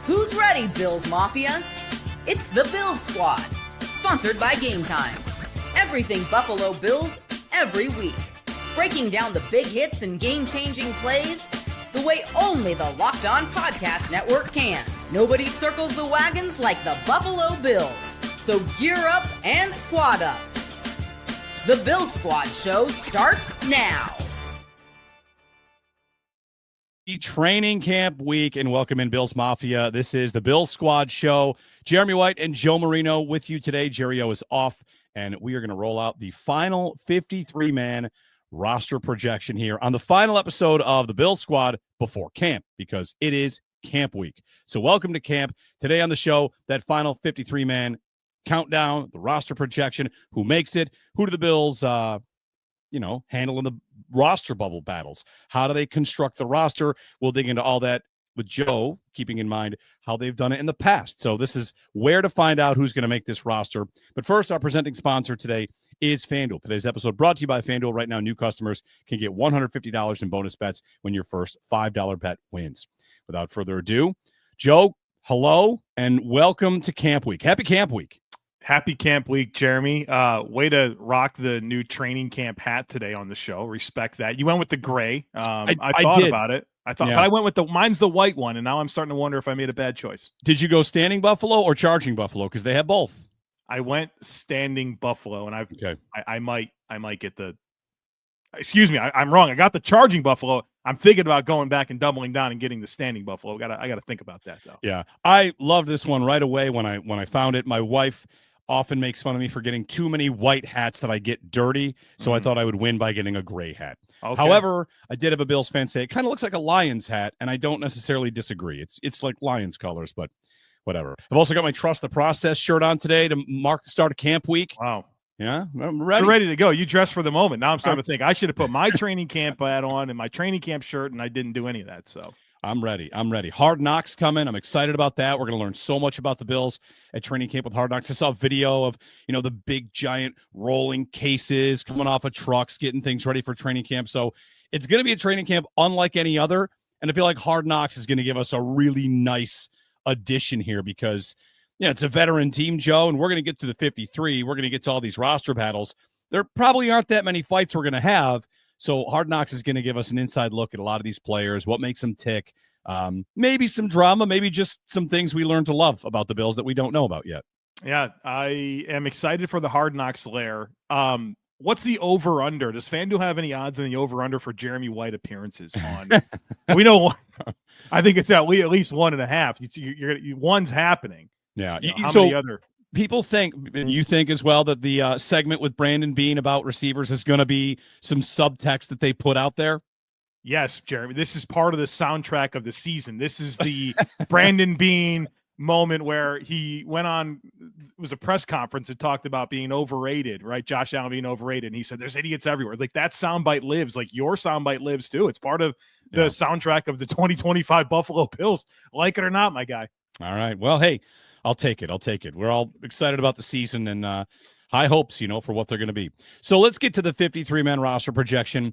Who's ready, Bills Mafia? It's the Bills Squad, sponsored by Gametime. Everything Buffalo Bills, every week. Breaking down the big hits and game-changing plays the way only the Locked On Podcast Network can. Nobody circles the wagons like the Buffalo Bills. So gear up and squad up. The Bills Squad show starts now. Training camp week, and welcome in Bills Mafia. This is the Bills Squad show. Jeremy White and Joe Marino with you today. Jerry O is off, and we are going to roll out the final 53-man roster projection here on the final episode of the Bills Squad before camp, because it is camp week. So welcome to camp. Today on the show, that final 53-man countdown, the roster projection, who makes it, who do the Bills handling the roster bubble battles. How do they construct the roster? We'll dig into all that with Joe, keeping in mind how they've done it in the past. So this is where to find out who's going to make this roster. But first, our presenting sponsor today is FanDuel. Today's episode brought to you by FanDuel. Right now, new customers can get $150 in bonus bets when your first $5 bet wins. Without further ado, Joe, hello, and welcome to Camp Week. Happy Camp Week. Happy Camp Week, Jeremy. Way to rock the new training camp hat today on the show. Respect that. You went with the gray. I thought did. About it. But I went with mine's the white one, and now I'm starting to wonder if I made a bad choice. Did you go standing buffalo or charging buffalo? Because they have both. I went standing buffalo, and I might get the. Excuse me, I'm wrong. I got the charging buffalo. I'm thinking about going back and doubling down and getting the standing buffalo. I got to think about that though. Yeah, I love this one right away when I found it. My wife often makes fun of me for getting too many white hats that I get dirty, so I thought I would win by getting a gray hat. Okay. However, I did have a Bills fan say it kind of looks like a Lions hat, and I don't necessarily disagree. It's like Lions colors, but whatever. I've also got my Trust the Process shirt on today to mark the start of camp week. Wow. Yeah, I'm ready. You're ready to go. You dressed for the moment. Now I'm starting to think I should have put my training camp hat on and my training camp shirt, and I didn't do any of that, so. I'm ready. Hard Knocks coming. I'm excited about that. We're going to learn so much about the Bills at training camp with Hard Knocks. I saw a video of, the big giant rolling cases coming off of trucks, getting things ready for training camp. So it's going to be a training camp unlike any other. And I feel like Hard Knocks is going to give us a really nice addition here because, it's a veteran team, Joe, and we're going to get to the 53. We're going to get to all these roster battles. There probably aren't that many fights we're going to have. So Hard Knocks is going to give us an inside look at a lot of these players, what makes them tick, maybe some drama, maybe just some things we learned to love about the Bills that we don't know about yet. Yeah, I am excited for the Hard Knocks lair. What's the over-under? Does FanDuel have any odds in the over-under for Jeremy White appearances on? We know. I think it's at least 1.5. One's happening. Yeah. How many other? People think, and you think as well, that the segment with Brandon Beane about receivers is going to be some subtext that they put out there? Yes, Jeremy. This is part of the soundtrack of the season. This is the Brandon Beane moment where he went on, it was a press conference and talked about being overrated, right? Josh Allen being overrated. And he said, there's idiots everywhere. Like that soundbite lives, like your soundbite lives too. It's part of the soundtrack of the 2025 Buffalo Bills. Like it or not, my guy. All right. Well, hey, I'll take it. We're all excited about the season and high hopes, for what they're going to be. So let's get to the 53-man roster projection.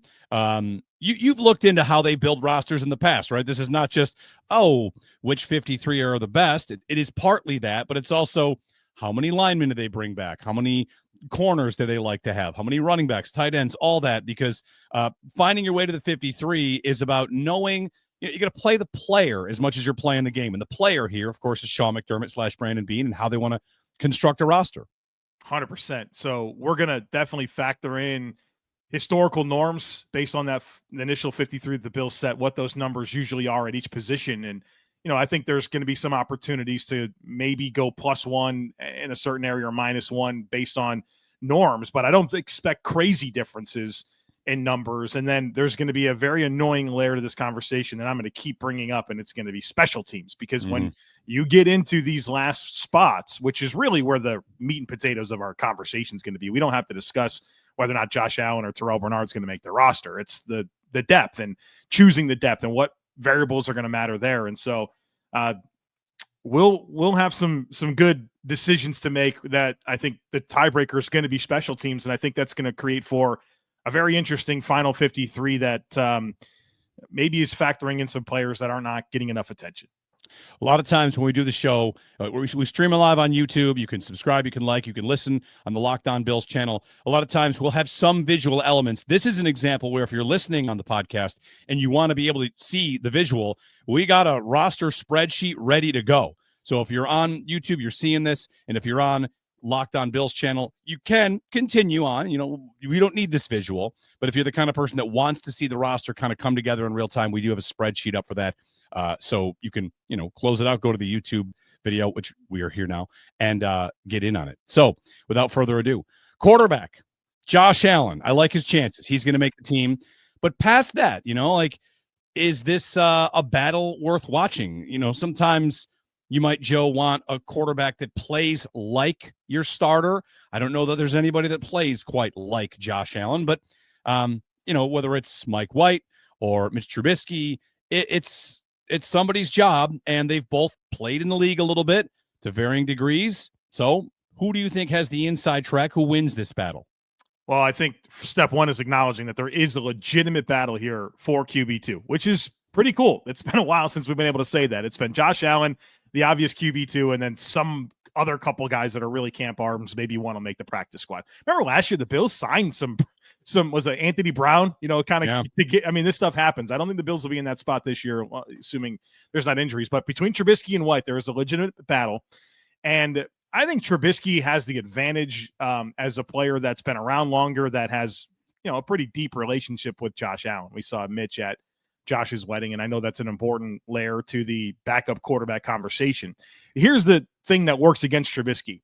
You've looked into how they build rosters in the past, right? This is not just, which 53 are the best. It is partly that, but it's also how many linemen do they bring back? How many corners do they like to have? How many running backs, tight ends, all that, because finding your way to the 53 is about knowing you got to play the player as much as you're playing the game. And the player here, of course, is Sean McDermott / Brandon Beane and how they want to construct a roster. 100%. So we're going to definitely factor in historical norms based on that initial 53 that the Bills set, what those numbers usually are at each position. And, I think there's going to be some opportunities to maybe go +1 in a certain area or -1 based on norms, but I don't expect crazy differences in numbers. And then there's going to be a very annoying layer to this conversation that I'm going to keep bringing up, and it's going to be special teams, because when you get into these last spots, which is really where the meat and potatoes of our conversation is going to be, we don't have to discuss whether or not Josh Allen or Terrell Bernard is going to make the roster. It's the depth and choosing the depth and what variables are going to matter there. And so we'll have some good decisions to make that I think the tiebreaker is going to be special teams. And I think that's going to create for a very interesting final 53 that maybe is factoring in some players that are not getting enough attention. A lot of times when we do the show, we stream it live on YouTube. You can subscribe, you can like, you can listen on the Locked On Bills channel. A lot of times we'll have some visual elements. This is an example where if you're listening on the podcast and you want to be able to see the visual, we got a roster spreadsheet ready to go. So if you're on YouTube, you're seeing this, and if you're on Locked On Bills channel, you can continue on. We don't need this visual, but if you're the kind of person that wants to see the roster kind of come together in real time, we do have a spreadsheet up for that. So you can, close it out, go to the YouTube video, which we are here now, and get in on it. So without further ado, quarterback, Josh Allen. I like his chances. He's going to make the team. But past that, is this a battle worth watching? Sometimes you might, Joe, want a quarterback that plays like your starter. I don't know that there's anybody that plays quite like Josh Allen, but, whether it's Mike White or Mitch Trubisky, it's somebody's job, and they've both played in the league a little bit to varying degrees. So who do you think has the inside track? Who wins this battle? Well, I think step one is acknowledging that there is a legitimate battle here for QB2, which is pretty cool. It's been a while since we've been able to say that. It's been Josh Allen, the obvious QB2, and then some other couple guys that are really camp arms. Maybe want to make the practice squad. Remember last year, the Bills signed some was it Anthony Brown, kind of to get, this stuff happens. I don't think the Bills will be in that spot this year, assuming there's not injuries, but between Trubisky and White, there is a legitimate battle. And I think Trubisky has the advantage as a player that's been around longer, that has, a pretty deep relationship with Josh Allen. We saw Mitch at Josh's wedding, and I know that's an important layer to the backup quarterback conversation. Here's the thing that works against Trubisky.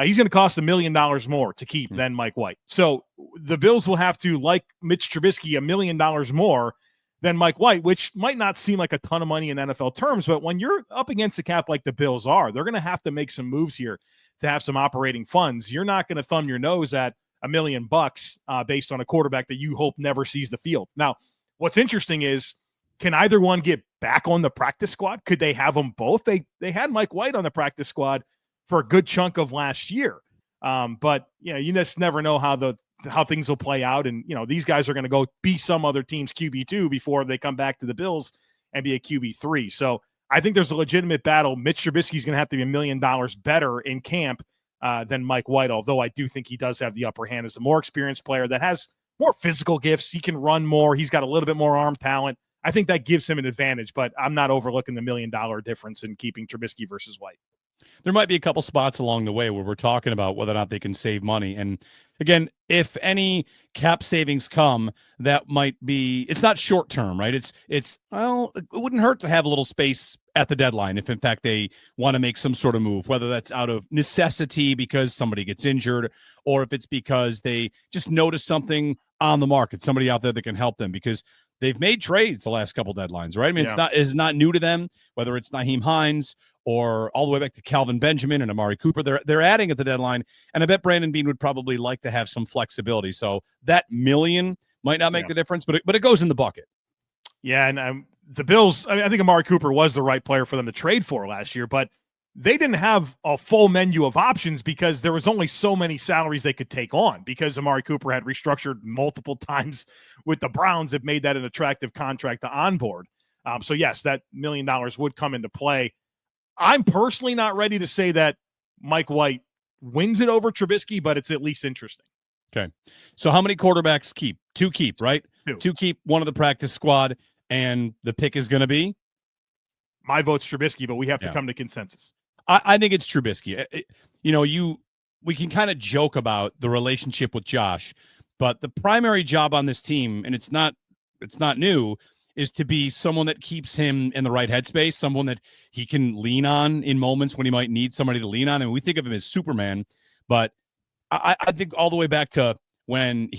He's going to cost $1 million more to keep than Mike White. So the Bills will have to, like Mitch Trubisky, $1 million more than Mike White, which might not seem like a ton of money in NFL terms, but when you're up against a cap like the Bills are, they're going to have to make some moves here to have some operating funds. You're not going to thumb your nose at $1 million based on a quarterback that you hope never sees the field. Now, what's interesting is, can either one get back on the practice squad? Could they have them both? They had Mike White on the practice squad for a good chunk of last year. But you just never know how things will play out. And, these guys are going to go be some other team's QB2 before they come back to the Bills and be a QB3. So I think there's a legitimate battle. Mitch Trubisky is going to have to be $1 million better in camp than Mike White, although I do think he does have the upper hand as a more experienced player that has more physical gifts. He can run more. He's got a little bit more arm talent. I think that gives him an advantage, but I'm not overlooking the $1 million difference in keeping Trubisky versus White. There might be a couple spots along the way where we're talking about whether or not they can save money. And again, if any cap savings come, that might be, it's not short term, right? It wouldn't hurt to have a little space at the deadline if in fact they want to make some sort of move, whether that's out of necessity because somebody gets injured, or if it's because they just notice something on the market, somebody out there that can help them, because they've made trades the last couple deadlines, right? I mean, it's not new to them, whether it's Nyheim Hines or all the way back to Calvin Benjamin and Amari Cooper. They're adding at the deadline, and I bet Brandon Beane would probably like to have some flexibility. So that $1 million might not make the difference, but it goes in the bucket. Yeah, and the Bills, I think Amari Cooper was the right player for them to trade for last year, but they didn't have a full menu of options because there was only so many salaries they could take on, because Amari Cooper had restructured multiple times with the Browns that made that an attractive contract to onboard. So yes, that $1 million would come into play. I'm personally not ready to say that Mike White wins it over Trubisky, but it's at least interesting. Okay. So how many quarterbacks keep? Two keep, right? Two keep, one of the practice squad, and the pick is going to be? My vote's Trubisky, but we have to come to consensus. I think it's Trubisky. We can kind of joke about the relationship with Josh, but the primary job on this team, and it's not new, is to be someone that keeps him in the right headspace, someone that he can lean on in moments when he might need somebody to lean on. And we think of him as Superman, but I think all the way back to when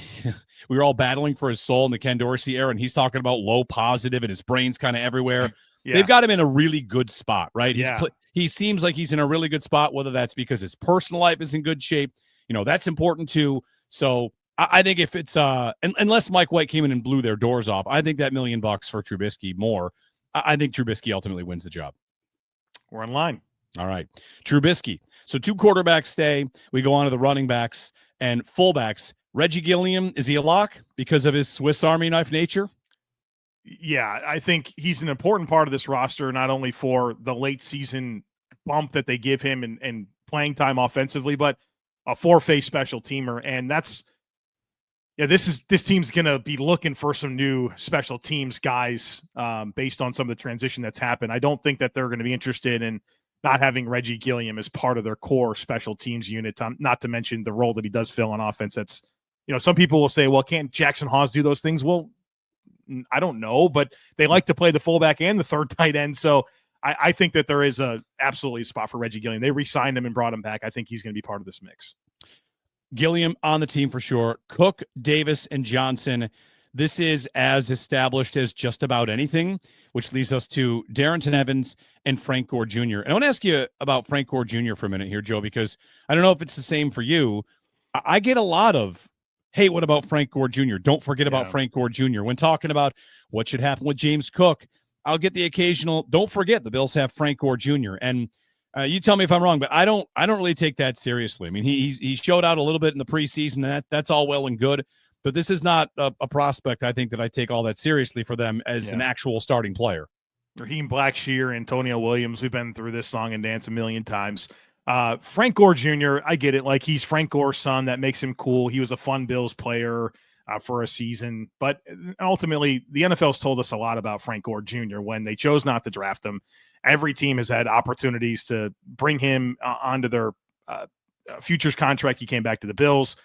we were all battling for his soul in the Ken Dorsey era, and he's talking about low positive and his brain's kind of everywhere. Yeah. They've got him in a really good spot, right? Yeah. He seems like he's in a really good spot, whether that's because his personal life is in good shape. That's important too. So I think if it's unless Mike White came in and blew their doors off, I think that $1 million for Trubisky more. I think Trubisky ultimately wins the job. We're in line. All right. Trubisky. So 2 quarterbacks stay. We go on to the running backs and fullbacks. Reggie Gilliam, is he a lock because of his Swiss Army knife nature? Yeah, I think he's an important part of this roster, not only for the late season bump that they give him and playing time offensively, but a four-phase special teamer. And that's, this team's going to be looking for some new special teams guys based on some of the transition that's happened. I don't think that they're going to be interested in not having Reggie Gilliam as part of their core special teams unit, not to mention the role that he does fill on offense. That's, some people will say, well, can't Jackson Hawes do those things? Well, I don't know, but they like to play the fullback and the third tight end. So I think that there is absolutely a spot for Reggie Gilliam. They re-signed him and brought him back. I think he's going to be part of this mix. Gilliam on the team for sure. Cook, Davis, and Johnson. This is as established as just about anything, which leads us to Darrington Evans and Frank Gore Jr. And I want to ask you about Frank Gore Jr. for a minute here, Joe, because I don't know if it's the same for you. I get a lot of, hey, what about Frank Gore Jr.? Don't forget about Frank Gore Jr. When talking about what should happen with James Cook, I'll get the occasional, don't forget the Bills have Frank Gore Jr. And you tell me if I'm wrong, but I don't really take that seriously. I mean, he showed out a little bit in the preseason, and that's all well and good, but this is not a prospect, I think, that I take all that seriously for them as an actual starting player. Raheem Blackshear, Antonio Williams, we've been through this song and dance a million times. Frank Gore Jr., I get it. Like, he's Frank Gore's son. That makes him cool. He was a fun Bills player for a season. But ultimately, the NFL's told us a lot about Frank Gore Jr. when they chose not to draft him. Every team has had opportunities to bring him onto their futures contract. He came back to the Bills.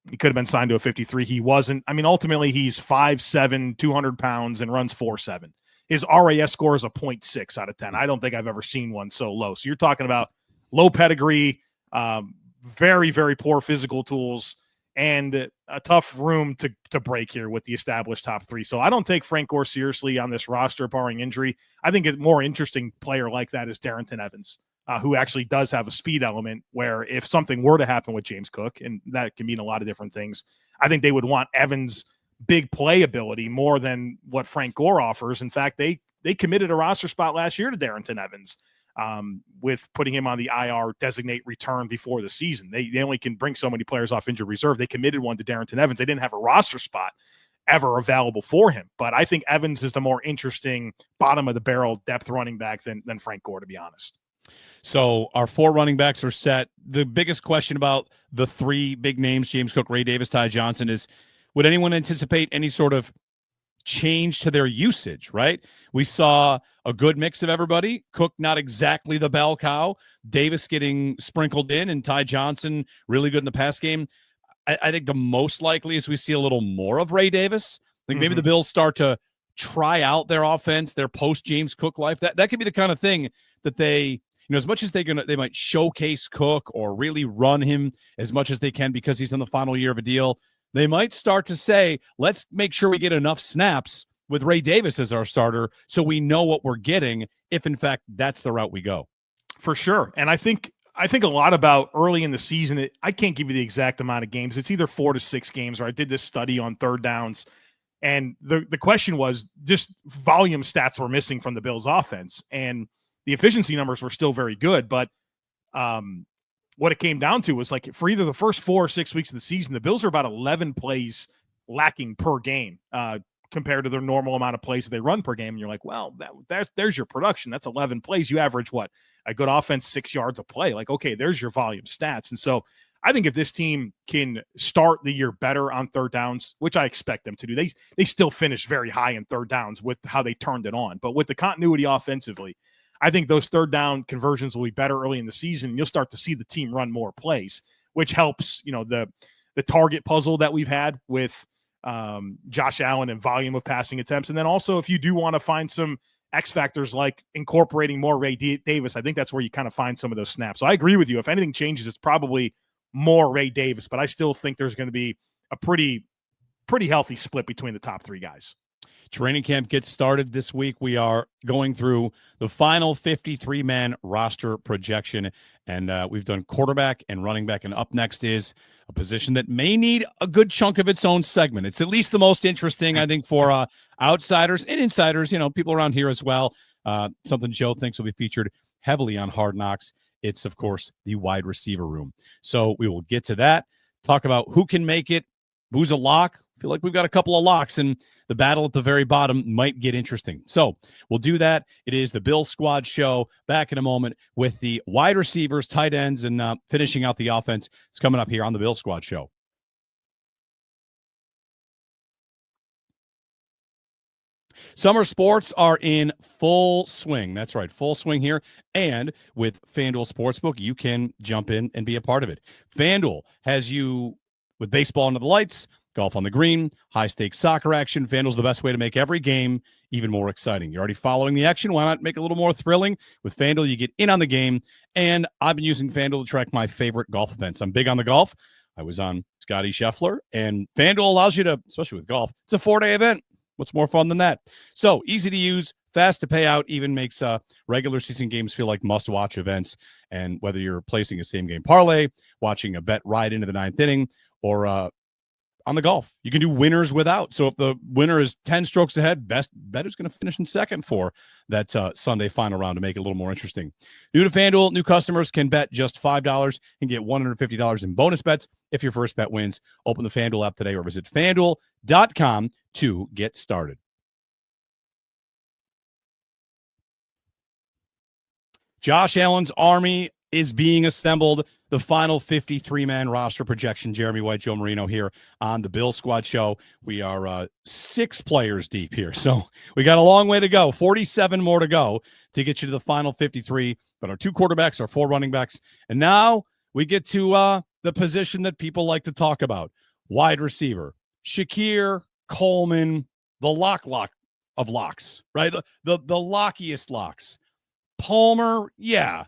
He could have been signed to a 53. He wasn't. I mean, ultimately, he's 5'7", 200 pounds, and runs 4.7. His RAS score is a 0.6 out of 10. I don't think I've ever seen one so low. So you're talking about low pedigree, very, very poor physical tools, and a tough room to break here with the established top three. So I don't take Frank Gore seriously on this roster, barring injury. I think a more interesting player like that is Darrington Evans, who actually does have a speed element where if something were to happen with James Cook, and that can mean a lot of different things, I think they would want Evans' big play ability more than what Frank Gore offers. In fact, they committed a roster spot last year to Darrington Evans with putting him on the IR designate return before the season. They only can bring so many players off injured reserve. They committed one to Darrington Evans. They didn't have a roster spot ever available for him. But I think Evans is the more interesting bottom of the barrel depth running back than Frank Gore, to be honest. So our four running backs are set. The biggest question about the three big names, James Cook, Ray Davis, Ty Johnson, is would anyone anticipate any sort of change to their usage, right? We saw a good mix of everybody. Cook, not exactly the bell cow. Davis getting sprinkled in, and Ty Johnson really good in the pass game. I think the most likely is we see a little more of Ray Davis. Like maybe the Bills start to try out their offense, their post-James Cook life. That could be the kind of thing that they, as much as they might showcase Cook or really run him as much as they can because he's in the final year of a deal, they might start to say, let's make sure we get enough snaps with Ray Davis as our starter so we know what we're getting if, in fact, that's the route we go. For sure. And I think a lot about early in the season. I can't give you the exact amount of games. It's either 4 to 6 games, or I did this study on third downs. And the question was just volume stats were missing from the Bills offense. And the efficiency numbers were still very good. But what it came down to was, like, for either the first 4 or 6 weeks of the season, the Bills are about 11 plays lacking per game compared to their normal amount of plays that they run per game. And you're like, well, there's your production. That's 11 plays. You average what? A good offense, 6 yards a play. Like, okay, there's your volume stats. And so I think if this team can start the year better on third downs, which I expect them to do, they still finish very high in third downs with how they turned it on. But with the continuity offensively, I think those third down conversions will be better early in the season. And you'll start to see the team run more plays, which helps, the target puzzle that we've had with Josh Allen and volume of passing attempts. And then also, if you do want to find some X factors like incorporating more Ray Davis, I think that's where you kind of find some of those snaps. So I agree with you. If anything changes, it's probably more Ray Davis, but I still think there's going to be a pretty healthy split between the top three guys. Training camp gets started this week. We are going through the final 53-man roster projection, and we've done quarterback and running back, and up next is a position that may need a good chunk of its own segment. It's at least the most interesting, I think, for outsiders and insiders, people around here as well. Something Joe thinks will be featured heavily on Hard Knocks. It's, of course, the wide receiver room. So we will get to that, talk about who can make it, who's a lock, feel like we've got a couple of locks, and the battle at the very bottom might get interesting. So we'll do that. It is the Bill Squad show. Back in a moment with the wide receivers, tight ends, and finishing out the offense. It's coming up here on the Bill Squad show. Summer sports are in full swing. That's right, full swing here. And with FanDuel Sportsbook, you can jump in and be a part of it. FanDuel has you with baseball under the lights, golf on the green, high-stakes soccer action. FanDuel's the best way to make every game even more exciting. You're already following the action. Why not make it a little more thrilling? With FanDuel, you get in on the game. And I've been using FanDuel to track my favorite golf events. I'm big on the golf. I was on Scotty Scheffler. And FanDuel allows you to, especially with golf, it's a 4-day event. What's more fun than that? So easy to use, fast to pay out, even makes regular season games feel like must-watch events. And whether you're placing a same-game parlay, watching a bet ride into the ninth inning, or on the golf, you can do winners without. So if the winner is 10 strokes ahead, bet who's going to finish in second for that Sunday final round to make it a little more interesting. New to FanDuel, new customers can bet just $5 and get $150 in bonus bets if your first bet wins. Open the FanDuel app today or visit FanDuel.com to get started. Josh Allen's army is being assembled. The final 53-man roster projection. Jeremy White, Joe Marino here on the Bill Squad show. We are 6 players deep here, so we got a long way to go. 47 more to go to get you to the final 53. But our 2 quarterbacks, our 4 running backs, and now we get to the position that people like to talk about: wide receiver. Shakir, Coleman, the lock of locks, right? The lockiest locks. Palmer, yeah,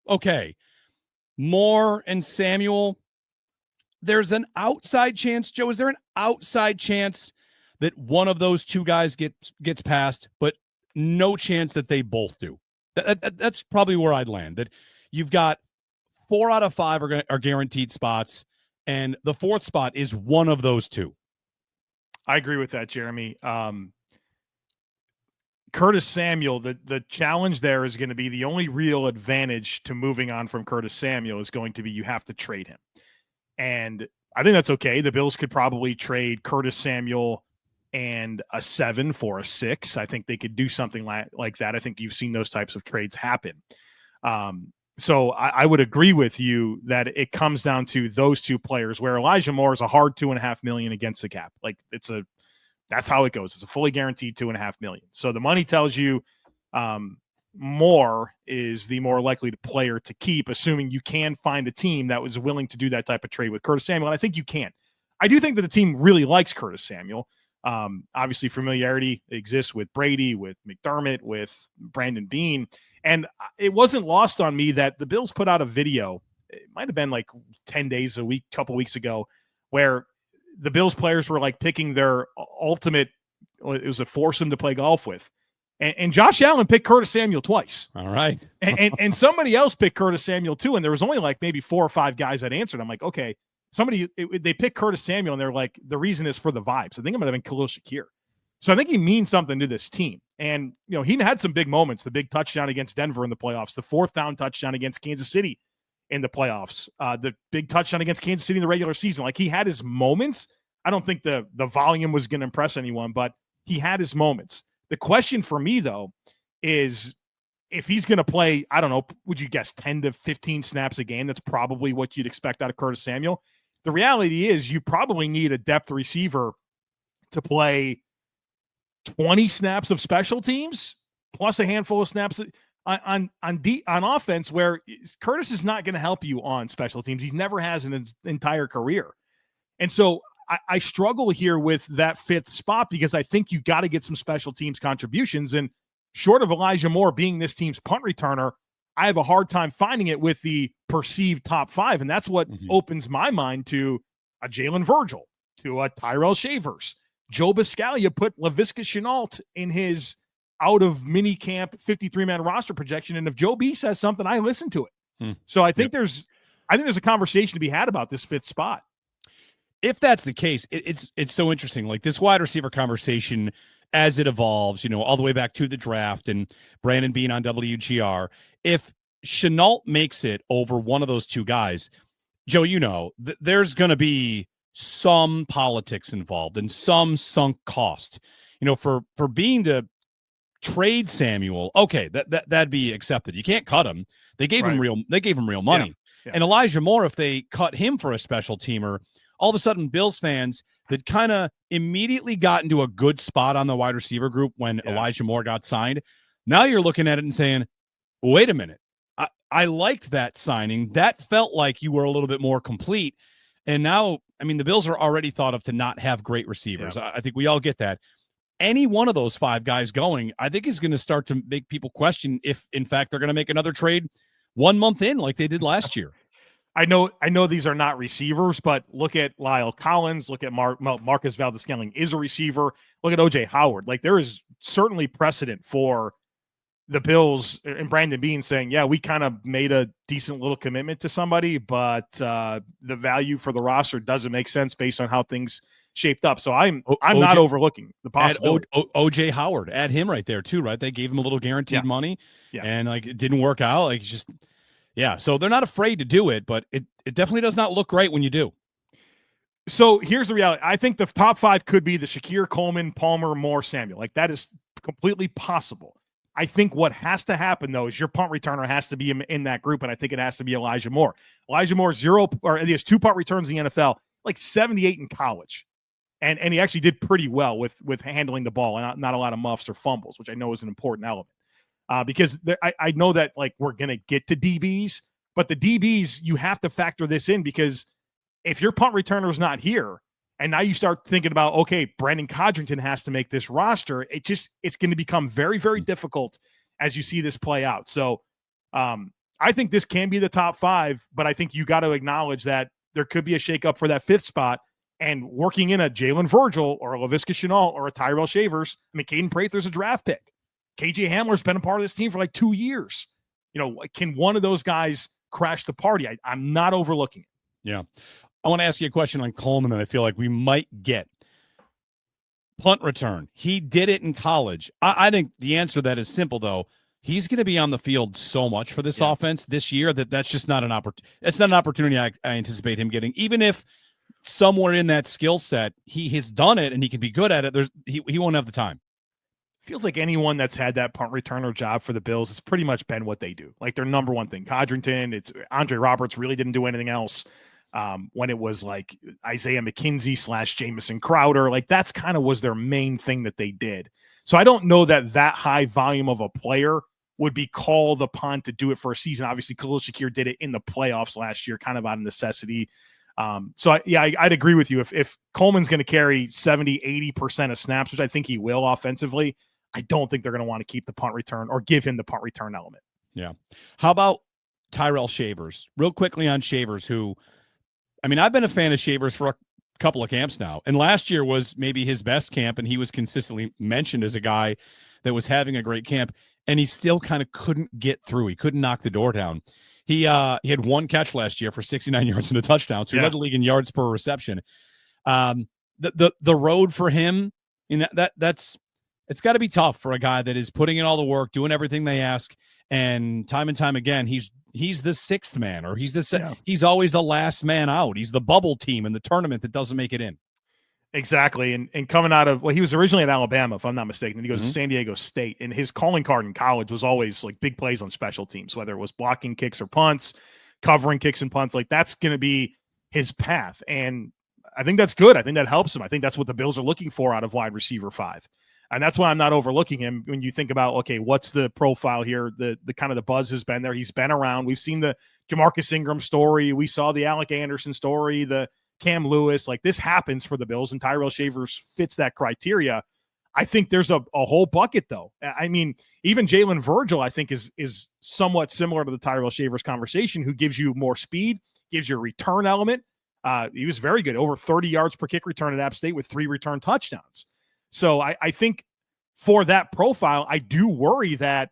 okay. Moore and Samuel, there's an outside chance. Joe, is there an outside chance that one of those 2 guys gets passed, but no chance that they both do? That's probably where I'd land. That you've got 4 out of 5 are guaranteed spots, and the 4th spot is one of those 2. I agree with that, Jeremy. Curtis Samuel, the challenge there is going to be the only real advantage to moving on from Curtis Samuel is going to be you have to trade him. And I think that's okay. The Bills could probably trade Curtis Samuel and a 7 for a 6. I think they could do something like that. I think you've seen those types of trades happen. So I would agree with you that it comes down to those 2 players, where Elijah Moore is a hard $2.5 million against the cap. Like that's how it goes. It's a fully guaranteed $2.5 million. So the money tells you Moore is the more likely player to keep, assuming you can find a team that was willing to do that type of trade with Curtis Samuel. And I think you can. I do think that the team really likes Curtis Samuel. Obviously, familiarity exists with Brady, with McDermott, with Brandon Beane. And it wasn't lost on me that the Bills put out a video. It might have been like 10 days a week, couple weeks ago, where the Bills players were like picking their ultimate, it was a foursome to play golf with. And Josh Allen picked Curtis Samuel twice. All right. and somebody else picked Curtis Samuel too. And there was only like maybe 4 or 5 guys that answered. I'm like, okay, they picked Curtis Samuel and they're like, the reason is for the vibes. I think it might have been Khalil Shakir. So I think he means something to this team. And, you know, he had some big moments, the big touchdown against Denver in the playoffs, the 4th down touchdown against Kansas City in the playoffs, the big touchdown against Kansas City in the regular season. Like, he had his moments. I don't think the volume was going to impress anyone, but he had his moments. The question for me, though, is if he's going to play, I don't know, would you guess 10 to 15 snaps a game? That's probably what you'd expect out of Curtis Samuel. The reality is you probably need a depth receiver to play 20 snaps of special teams plus a handful of snaps on offense, where Curtis is not going to help you on special teams. He never has in his entire career. And so I struggle here with that 5th spot, because I think you got to get some special teams contributions. And short of Elijah Moore being this team's punt returner, I have a hard time finding it with the perceived top 5. And that's what opens my mind to a Jalen Virgil, to a Tyrell Shavers. Joe Biscaglia put Laviska Shenault in his out of mini camp 53-man roster projection. And if Joe B says something, I listen to it. So I think there's a conversation to be had about this 5th spot. If that's the case, it's so interesting. Like, this wide receiver conversation, as it evolves, you know, all the way back to the draft and Brandon Beane on WGR. If Shenault makes it over one of those 2 guys, Joe, you know, there's going to be some politics involved and some sunk cost. For Beane to trade Samuel, okay, that'd be accepted. You can't cut him. They gave him real money. Yeah. And Elijah Moore, if they cut him for a special teamer, all of a sudden Bills fans that kind of immediately got into a good spot on the wide receiver group when Elijah Moore got signed. Now you're looking at it and saying, wait a minute. I liked that signing. That felt like you were a little bit more complete. And now, the Bills are already thought of to not have great receivers. Yeah. I think we all get that. Any one of those 5 guys going, I think is going to start to make people question if, in fact, they're going to make another trade 1 month in like they did last year. I know these are not receivers, but look at Lyle Collins, look at Marcus Valdes-Scantling is a receiver. Look at O.J. Howard. Like, there is certainly precedent for the Bills and Brandon Beane saying, yeah, we kind of made a decent little commitment to somebody, but the value for the roster doesn't make sense based on how things shaped up. So I'm not overlooking the possibility. O.J. Howard, add him right there too, right? They gave him a little guaranteed money, and like it didn't work out. Like, just so they're not afraid to do it, but it definitely does not look great when you do. So here's the reality. I think the top 5 could be the Shakir, Coleman, Palmer, Moore, Samuel. Like, that is completely possible. I think what has to happen, though, is your punt returner has to be in that group, and I think it has to be Elijah Moore. Elijah Moore, he has 2 punt returns in the NFL, like 78 in college. And he actually did pretty well with handling the ball and not a lot of muffs or fumbles, which I know is an important element. Because I know that, like, we're going to get to DBs, but the DBs, you have to factor this in, because if your punt returner is not here, and now you start thinking about, okay, Brandon Codrington has to make this roster, it's going to become very, very difficult as you see this play out. So I think this can be the top 5, but I think you got to acknowledge that there could be a shakeup for that 5th spot, and working in a Jalen Virgil or a Laviska Shenault or a Tyrell Shavers. Caden Prather's a draft pick. KJ Hamler's been a part of this team for like 2 years. Can one of those guys crash the party? I'm not overlooking it. Yeah. I want to ask you a question on Coleman that I feel like we might get. Punt return. He did it in college. I think the answer to that is simple, though. He's going to be on the field so much for this offense this year that's just not an opportunity. It's not an opportunity I anticipate him getting. Even if somewhere in that skill set he has done it and he can be good at it, he won't have the time. Feels like anyone that's had that punt returner job for the Bills, it's pretty much been what they do. Like, their number one thing. Codrington, it's Andre Roberts really didn't do anything else. When it was like Isaiah McKenzie / Jamison Crowder, like that's kind of was their main thing that they did. So I don't know that high volume of a player would be called upon to do it for a season. Obviously, Khalil Shakir did it in the playoffs last year, kind of out of necessity. I'd agree with you. If Coleman's going to carry 70-80% of snaps, which I think he will offensively, I don't think they're going to want to keep the punt return or give him the punt return element. Yeah. How about Tyrell Shavers? Real quickly on Shavers, who, I've been a fan of Shavers for a couple of camps now, and last year was maybe his best camp, and he was consistently mentioned as a guy that was having a great camp, and he still kind of couldn't get through. He couldn't knock the door down. He had 1 catch last year for 69 yards and a touchdown, so he led the league in yards per reception. The road for him, that's it's got to be tough for a guy that is putting in all the work, doing everything they ask, and time again, he's the 6th man, or he's always the last man out. He's the bubble team in the tournament that doesn't make it in. Exactly. And coming out of, he was originally at Alabama, if I'm not mistaken. Then he goes to San Diego State, and his calling card in college was always like big plays on special teams, whether it was blocking kicks or punts, covering kicks and punts. Like, that's going to be his path. And I think that's good. I think that helps him. I think that's what the Bills are looking for out of wide receiver 5. And that's why I'm not overlooking him when you think about, okay, what's the profile here? The kind of the buzz has been there. He's been around. We've seen the Jamarcus Ingram story. We saw the Alec Anderson story, the Cam Lewis. Like, this happens for the Bills, and Tyrell Shavers fits that criteria. I think there's a whole bucket, though. Even Jalen Virgil, I think, is somewhat similar to the Tyrell Shavers conversation, who gives you more speed, gives you a return element. He was very good, over 30 yards per kick return at App State with 3 return touchdowns. So I think for that profile, I do worry that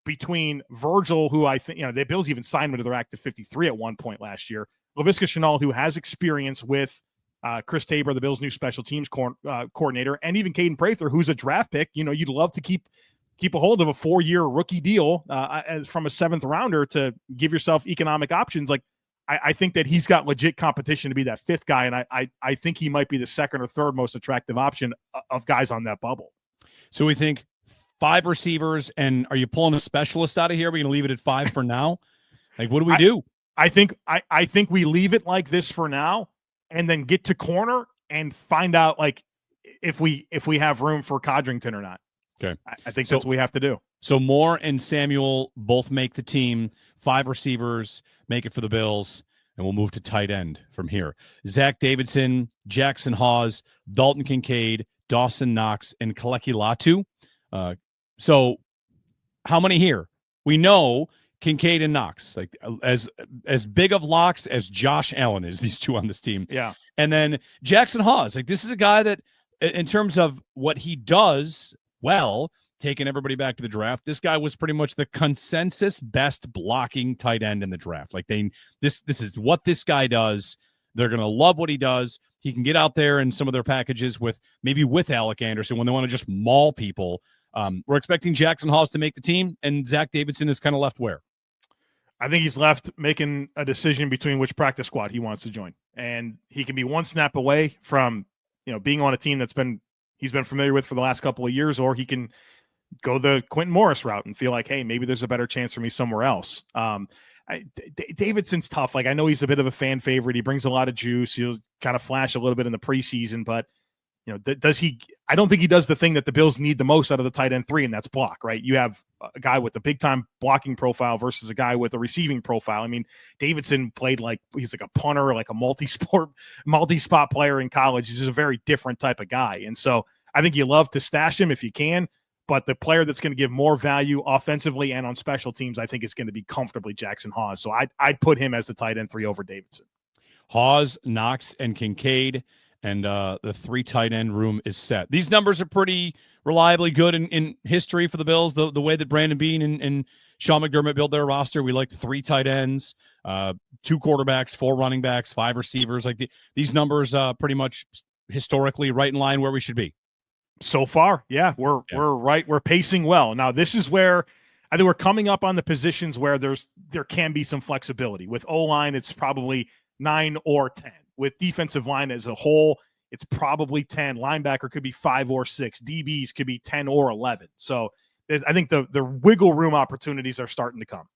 between Virgil, who I think, the Bills even signed him to their active 53 at one point last year, Laviska Shenault, who has experience with Chris Tabor, the Bills' new special teams coordinator, and even Caden Prather, who's a draft pick. You'd love to keep a hold of a 4-year rookie deal from a 7th rounder to give yourself economic options. Like, I think that he's got legit competition to be that fifth guy, and I think he might be the second or third most attractive option of guys on that bubble. So we think 5 receivers, and are you pulling a specialist out of here? Are we going to leave it at 5 for now? Like, what do we do? I think we leave it like this for now, and then get to corner and find out like if we have room for Codrington or not. Okay, I think that's what we have to do. So Moore and Samuel both make the team. 5 receivers make it for the Bills, and we'll move to tight end from here. Zach Davidson, Jackson Hawes, Dalton Kincaid, Dawson Knox, and Kaleki Latu. So how many here? We know Kincaid and Knox, like as big of locks as Josh Allen is, these two on this team. Yeah. And then Jackson Hawes, like this is a guy that in terms of what he does well, taking everybody back to the draft, this guy was pretty much the consensus best blocking tight end in the draft. Like this is what this guy does. They're going to love what he does. He can get out there in some of their packages with Alec Anderson when they want to just maul people. We're expecting Jackson Hawes to make the team, and Zach Davidson is kind of left where? I think he's left making a decision between which practice squad he wants to join. And he can be one snap away from, being on a team he's been familiar with for the last couple of years, or he can go the Quentin Morris route and feel like, hey, maybe there's a better chance for me somewhere else. Davidson's tough. Like, I know he's a bit of a fan favorite. He brings a lot of juice. He'll kind of flash a little bit in the preseason, but does he? I don't think he does the thing that the Bills need the most out of the tight end 3, and that's block, right? You have a guy with a big time blocking profile versus a guy with a receiving profile. I mean, Davidson played like he's like a punter, like a multi-spot player in college. He's just a very different type of guy. And so I think you love to stash him if you can, but the player that's going to give more value offensively and on special teams, I think is going to be comfortably Jackson Hawes. So I'd put him as the tight end 3 over Davidson. Hawes, Knox, and Kincaid. And the 3 tight end room is set. These numbers are pretty reliably good in history for the Bills. The way that Brandon Beane and Sean McDermott built their roster, we like 3 tight ends, 2 quarterbacks, 4 running backs, 5 receivers. Like these numbers pretty much historically right in line where we should be. So far, yeah, we're right. We're pacing well. Now, this is where I think we're coming up on the positions where there can be some flexibility. With O-line, it's probably 9 or 10. With defensive line as a whole, it's probably 10. Linebacker could be 5 or 6. DBs could be 10 or 11. So I think the wiggle room opportunities are starting to come.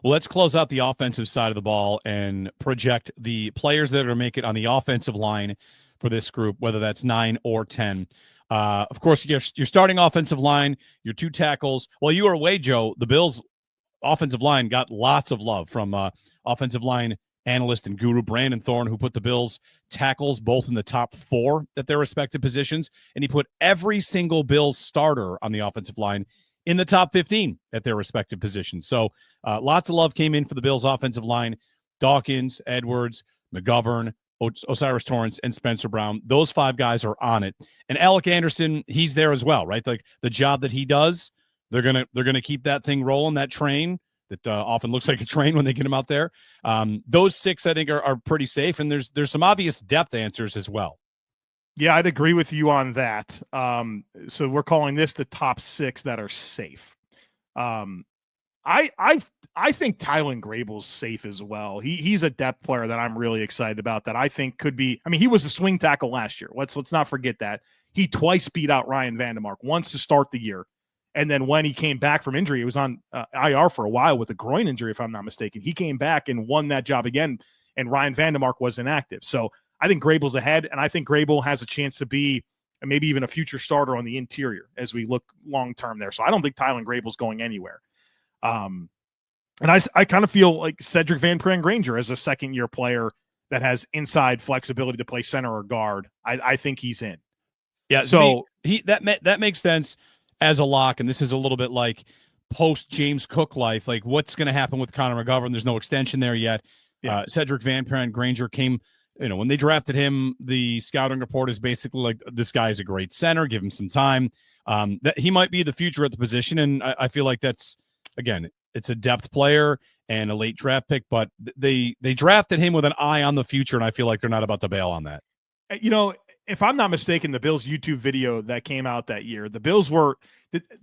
Well, let's close out the offensive side of the ball and project the players that are going to make it on the offensive line for this group, whether that's 9 or 10. Of course, your starting offensive line, your 2 tackles. While you were away, Joe, the Bills' offensive line got lots of love from offensive line analyst and guru Brandon Thorne, who put the Bills tackles both in the top 4 at their respective positions, and he put every single Bills starter on the offensive line in the top 15 at their respective positions. So lots of love came in for the Bills offensive line. Dawkins, Edwards, McGovern, Osiris Torrance, and Spencer Brown. Those 5 guys are on it. And Alec Anderson, he's there as well, right? Like the job that he does, they're gonna keep that thing rolling, that train that often looks like a train when they get him out there. Those 6, I think, are pretty safe, and there's some obvious depth answers as well. Yeah, I'd agree with you on that. So we're calling this the top 6 that are safe. I think Tylen Grable's safe as well. He's a depth player that I'm really excited about that I think could be. I mean, he was a swing tackle last year. Let's not forget that. He twice beat out Ryan Vandermark, once to start the year. And then when he came back from injury, he was on IR for a while with a groin injury, if I'm not mistaken. He came back and won that job again, and Ryan Vandermark was inactive. So I think Grable's ahead, and I think Grable has a chance to be maybe even a future starter on the interior as we look long-term there. So I don't think Tylen Grable's going anywhere. And I kind of feel like Cedric Van Pran Granger as a second-year player that has inside flexibility to play center or guard. I think he's in. Yeah, so that makes sense as a lock, and this is a little bit like post James Cook life. Like, what's going to happen with Connor McGovern? There's no extension there yet. Yeah. Cedric Van Pran Granger came, when they drafted him, the scouting report is basically like, this guy is a great center. Give him some time. That he might be the future at the position, and I feel like that's, again, it's a depth player and a late draft pick, but they drafted him with an eye on the future, and I feel like they're not about to bail on that. If I'm not mistaken, the Bills YouTube video that came out that year, the Bills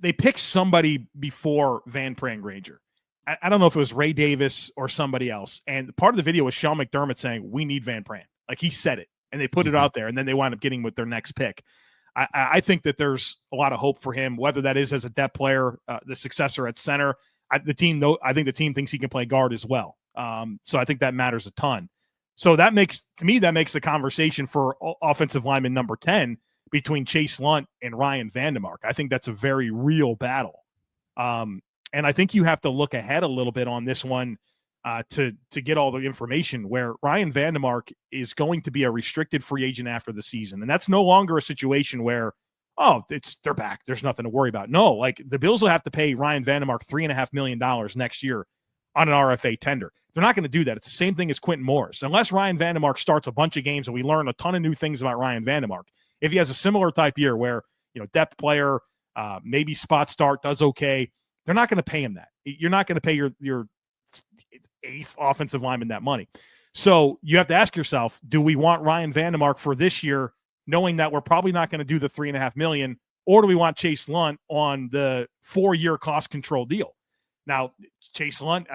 they picked somebody before Van Pran Granger. I don't know if it was Ray Davis or somebody else. And part of the video was Sean McDermott saying, we need Van Pran. Like, he said it, and they put it out there, and then they wound up getting with their next pick. I think that there's a lot of hope for him, whether that is as a depth player, the successor at center. I think the team thinks he can play guard as well. So I think that matters a ton. So that makes the conversation for offensive lineman number 10 between Chase Lunt and Ryan Vandemark. I think that's a very real battle. And I think you have to look ahead a little bit on this one to get all the information, where Ryan Vandemark is going to be a restricted free agent after the season. And that's no longer a situation where, they're back, there's nothing to worry about. No, like, the Bills will have to pay Ryan Vandemark $3.5 million next year on an RFA tender. They're not going to do that. It's the same thing as Quentin Morris. Unless Ryan Vandemark starts a bunch of games and we learn a ton of new things about Ryan Vandemark, if he has a similar type year where, depth player, maybe spot start, does okay, they're not going to pay him that. You're not going to pay your eighth offensive lineman that money. So you have to ask yourself, do we want Ryan Vandemark for this year, knowing that we're probably not going to do the $3.5 million, or do we want Chase Lunt on the 4-year cost control deal? Now, Chase Lunt,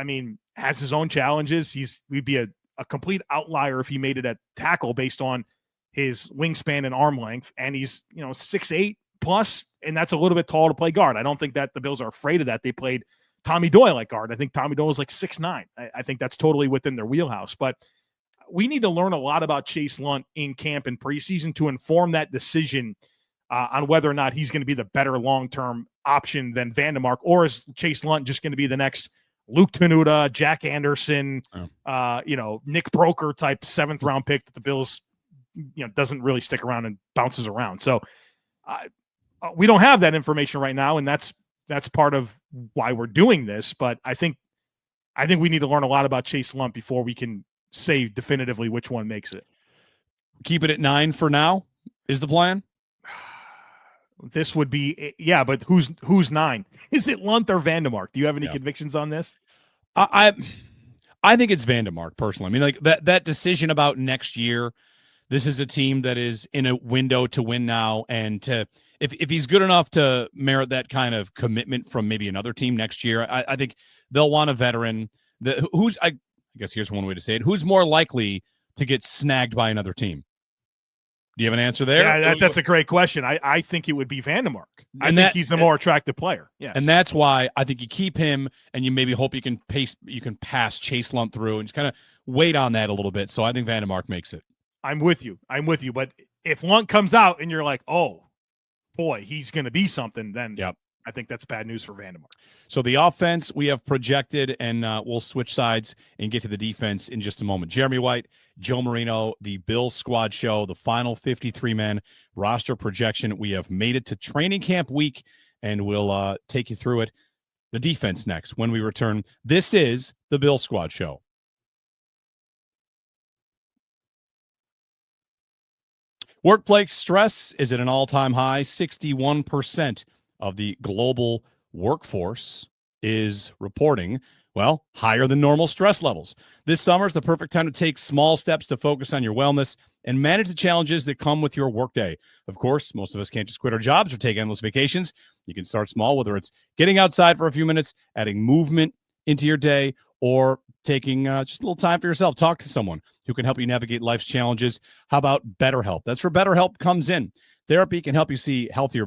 has his own challenges. We'd be a complete outlier if he made it at tackle based on his wingspan and arm length. And he's, 6'8" plus, and that's a little bit tall to play guard. I don't think that the Bills are afraid of that. They played Tommy Doyle at guard. I think Tommy Doyle was like 6'9". I think that's totally within their wheelhouse. But we need to learn a lot about Chase Lunt in camp and preseason to inform that decision on whether or not he's going to be the better long-term option than Vandemark, or is Chase Lunt just going to be the next Luke Tenuta, Jack Anderson, Nick Broker type 7th-round pick that the Bills, doesn't really stick around and bounces around. So we don't have that information right now, and that's part of why we're doing this. But I think we need to learn a lot about Chase Lunt before we can say definitively which one makes it. Keep it at 9 for now is the plan. This would be, but who's 9? Is it Lunt or Vandemark? Do you have any convictions on this? I think it's Vandemark personally. Like that decision about next year. This is a team that is in a window to win now, and if he's good enough to merit that kind of commitment from maybe another team next year, I think they'll want a veteran. I guess here's one way to say it: who's more likely to get snagged by another team? Do you have an answer there? Yeah, that's a great question. I think it would be Vandemark. I think he's the more attractive player. Yes. And that's why I think you keep him, and you maybe hope you can pass Chase Lunt through and just kind of wait on that a little bit. So I think Vandemark makes it. I'm with you. But if Lunt comes out and you're like, oh, boy, he's going to be something, then I think that's bad news for Vandemark. So the offense we have projected, and we'll switch sides and get to the defense in just a moment. Jeremy White, Joe Marino, the Bills Squad Show, the final 53-man roster projection. We have made it to training camp week, and we'll take you through it. The defense next when we return. This is the Bills Squad Show. Workplace stress is at an all-time high. 61% of the global workforce is reporting, higher than normal stress levels. This summer is the perfect time to take small steps to focus on your wellness and manage the challenges that come with your workday. Of course, most of us can't just quit our jobs or take endless vacations. You can start small, whether it's getting outside for a few minutes, adding movement into your day, or taking just a little time for yourself. Talk to someone who can help you navigate life's challenges. How about BetterHelp? That's where BetterHelp comes in. Therapy can help you set healthier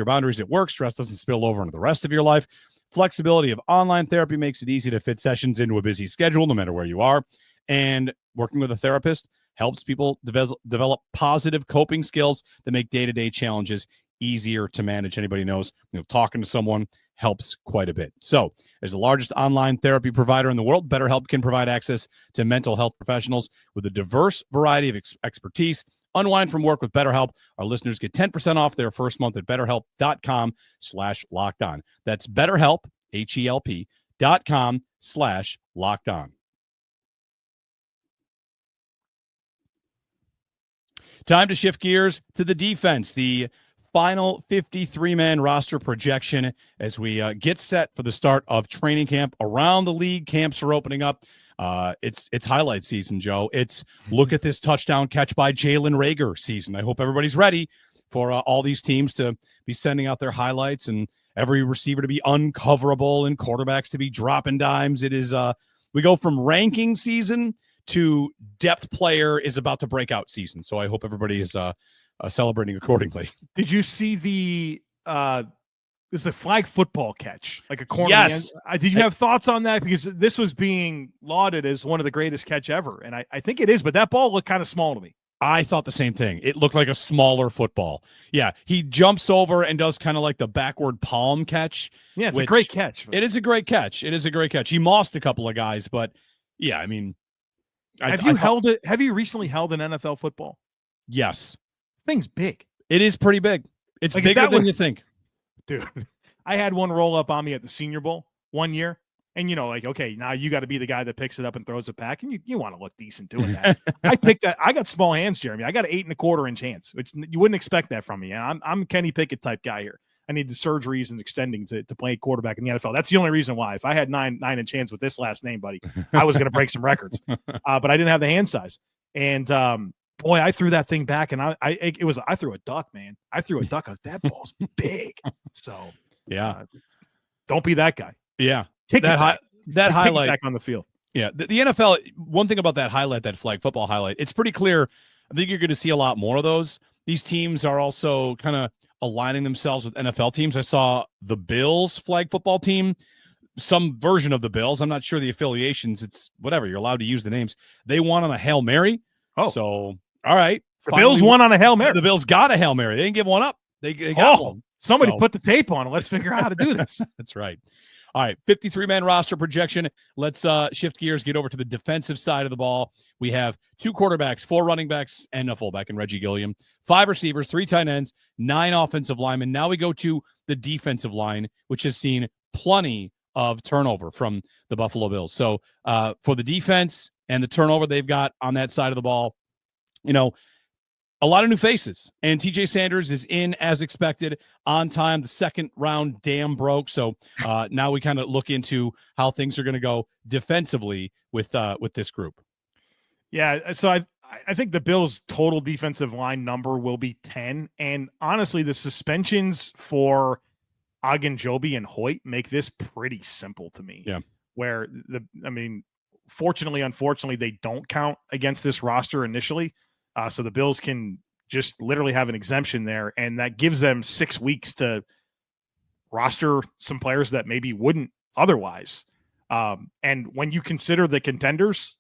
boundaries at work. Stress doesn't spill over into the rest of your life. Flexibility of online therapy makes it easy to fit sessions into a busy schedule, no matter where you are. And working with a therapist helps people develop positive coping skills that make day-to-day challenges easier to manage. Anybody knows, talking to someone helps quite a bit. So, as the largest online therapy provider in the world, BetterHelp can provide access to mental health professionals with a diverse variety of expertise. Unwind from work with BetterHelp. Our listeners get 10% off their first month at BetterHelp.com/lockedon. That's BetterHelp, HELP.com/lockedon. Time to shift gears to the defense. The final 53-man roster projection as we get set for the start of training camp. Around the league, camps are opening up. It's highlight season, Joe. It's look at this touchdown catch by Jalen Reagor season. I hope everybody's ready for all these teams to be sending out their highlights and every receiver to be uncoverable and quarterbacks to be dropping dimes. It is we go from ranking season to depth player is about to break out season. So I hope everybody is celebrating accordingly. Did you see the this is a flag football catch, like a corner? Yes. Did you have thoughts on that? Because this was being lauded as one of the greatest catch ever. And I think it is, but that ball looked kind of small to me. I thought the same thing. It looked like a smaller football. Yeah, he jumps over and does kind of like the backward palm catch. Yeah, it's a great catch. It is a great catch. It is a great catch. He mossed a couple of guys, but yeah, I mean. Have you recently held an NFL football? Yes. Thing's big. It is pretty big. It's like bigger than you think. Dude, I had one roll up on me at the Senior Bowl one year. And, like, okay, now you got to be the guy that picks it up and throws it back. And you want to look decent doing that. I picked that. I got small hands, Jeremy. I got an 8 1/4 inch hands, which you wouldn't expect that from me. And I'm Kenny Pickett type guy here. I need the surgeries and extending to play quarterback in the NFL. That's the only reason why. If I had 9 inch hands with this last name, buddy, I was going to break some records. But I didn't have the hand size. And, boy, I threw that thing back, and I threw a duck, man. I threw a duck. That ball's big. So, yeah. Don't be that guy. Yeah. Kick that highlight back on the field. Yeah. The NFL, one thing about that highlight, that flag football highlight, it's pretty clear. I think you're going to see a lot more of those. These teams are also kind of aligning themselves with NFL teams. I saw the Bills flag football team, some version of the Bills. I'm not sure the affiliations. It's whatever. You're allowed to use the names. They won on a Hail Mary. Oh, so all right. The Bills won on a Hail Mary. The Bills got a Hail Mary. They didn't give one up. They got one. Somebody put the tape on it. Let's figure out how to do this. That's right. All right, 53-man roster projection. Let's shift gears, get over to the defensive side of the ball. We have 2 quarterbacks, 4 running backs, and a fullback in Reggie Gilliam, 5 receivers, 3 tight ends, 9 offensive linemen. Now we go to the defensive line, which has seen plenty of turnover from the Buffalo Bills. So for the defense and the turnover they've got on that side of the ball, a lot of new faces, and TJ Sanders is in as expected on time. The second round dam broke. So now we kind of look into how things are going to go defensively with this group. Yeah. So I think the Bills' total defensive line number will be 10. And honestly, the suspensions for Ogunjobi and Hoecht make this pretty simple to me. Yeah. Where fortunately, unfortunately, they don't count against this roster initially. So the Bills can just literally have an exemption there, and that gives them 6 weeks to roster some players that maybe wouldn't otherwise. And when you consider the contenders,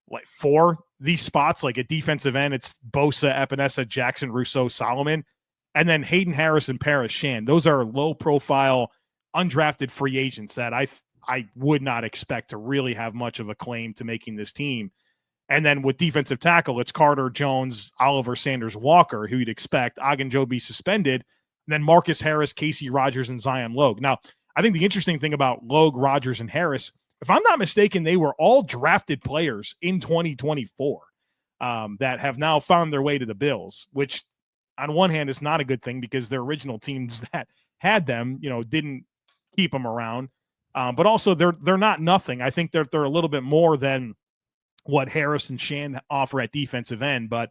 like for these spots, like at defensive end, it's Bosa, Epinesa, Jackson, Rousseau, Solomon, and then Hayden Harris and Paris Shan. Those are low-profile, undrafted free agents that I would not expect to really have much of a claim to making this team. And then with defensive tackle, it's Carter, Jones, Oliver, Sanders, Walker, who you'd expect. Ogunjobi suspended. And then Marcus Harris, Casey Rogers, and Zion Logue. Now, I think the interesting thing about Logue, Rogers, and Harris, if I'm not mistaken, they were all drafted players in 2024 that have now found their way to the Bills, which on one hand is not a good thing because their original teams that had them, didn't keep them around. But also they're not nothing. I think they're a little bit more than what Harris and Shan offer at defensive end, but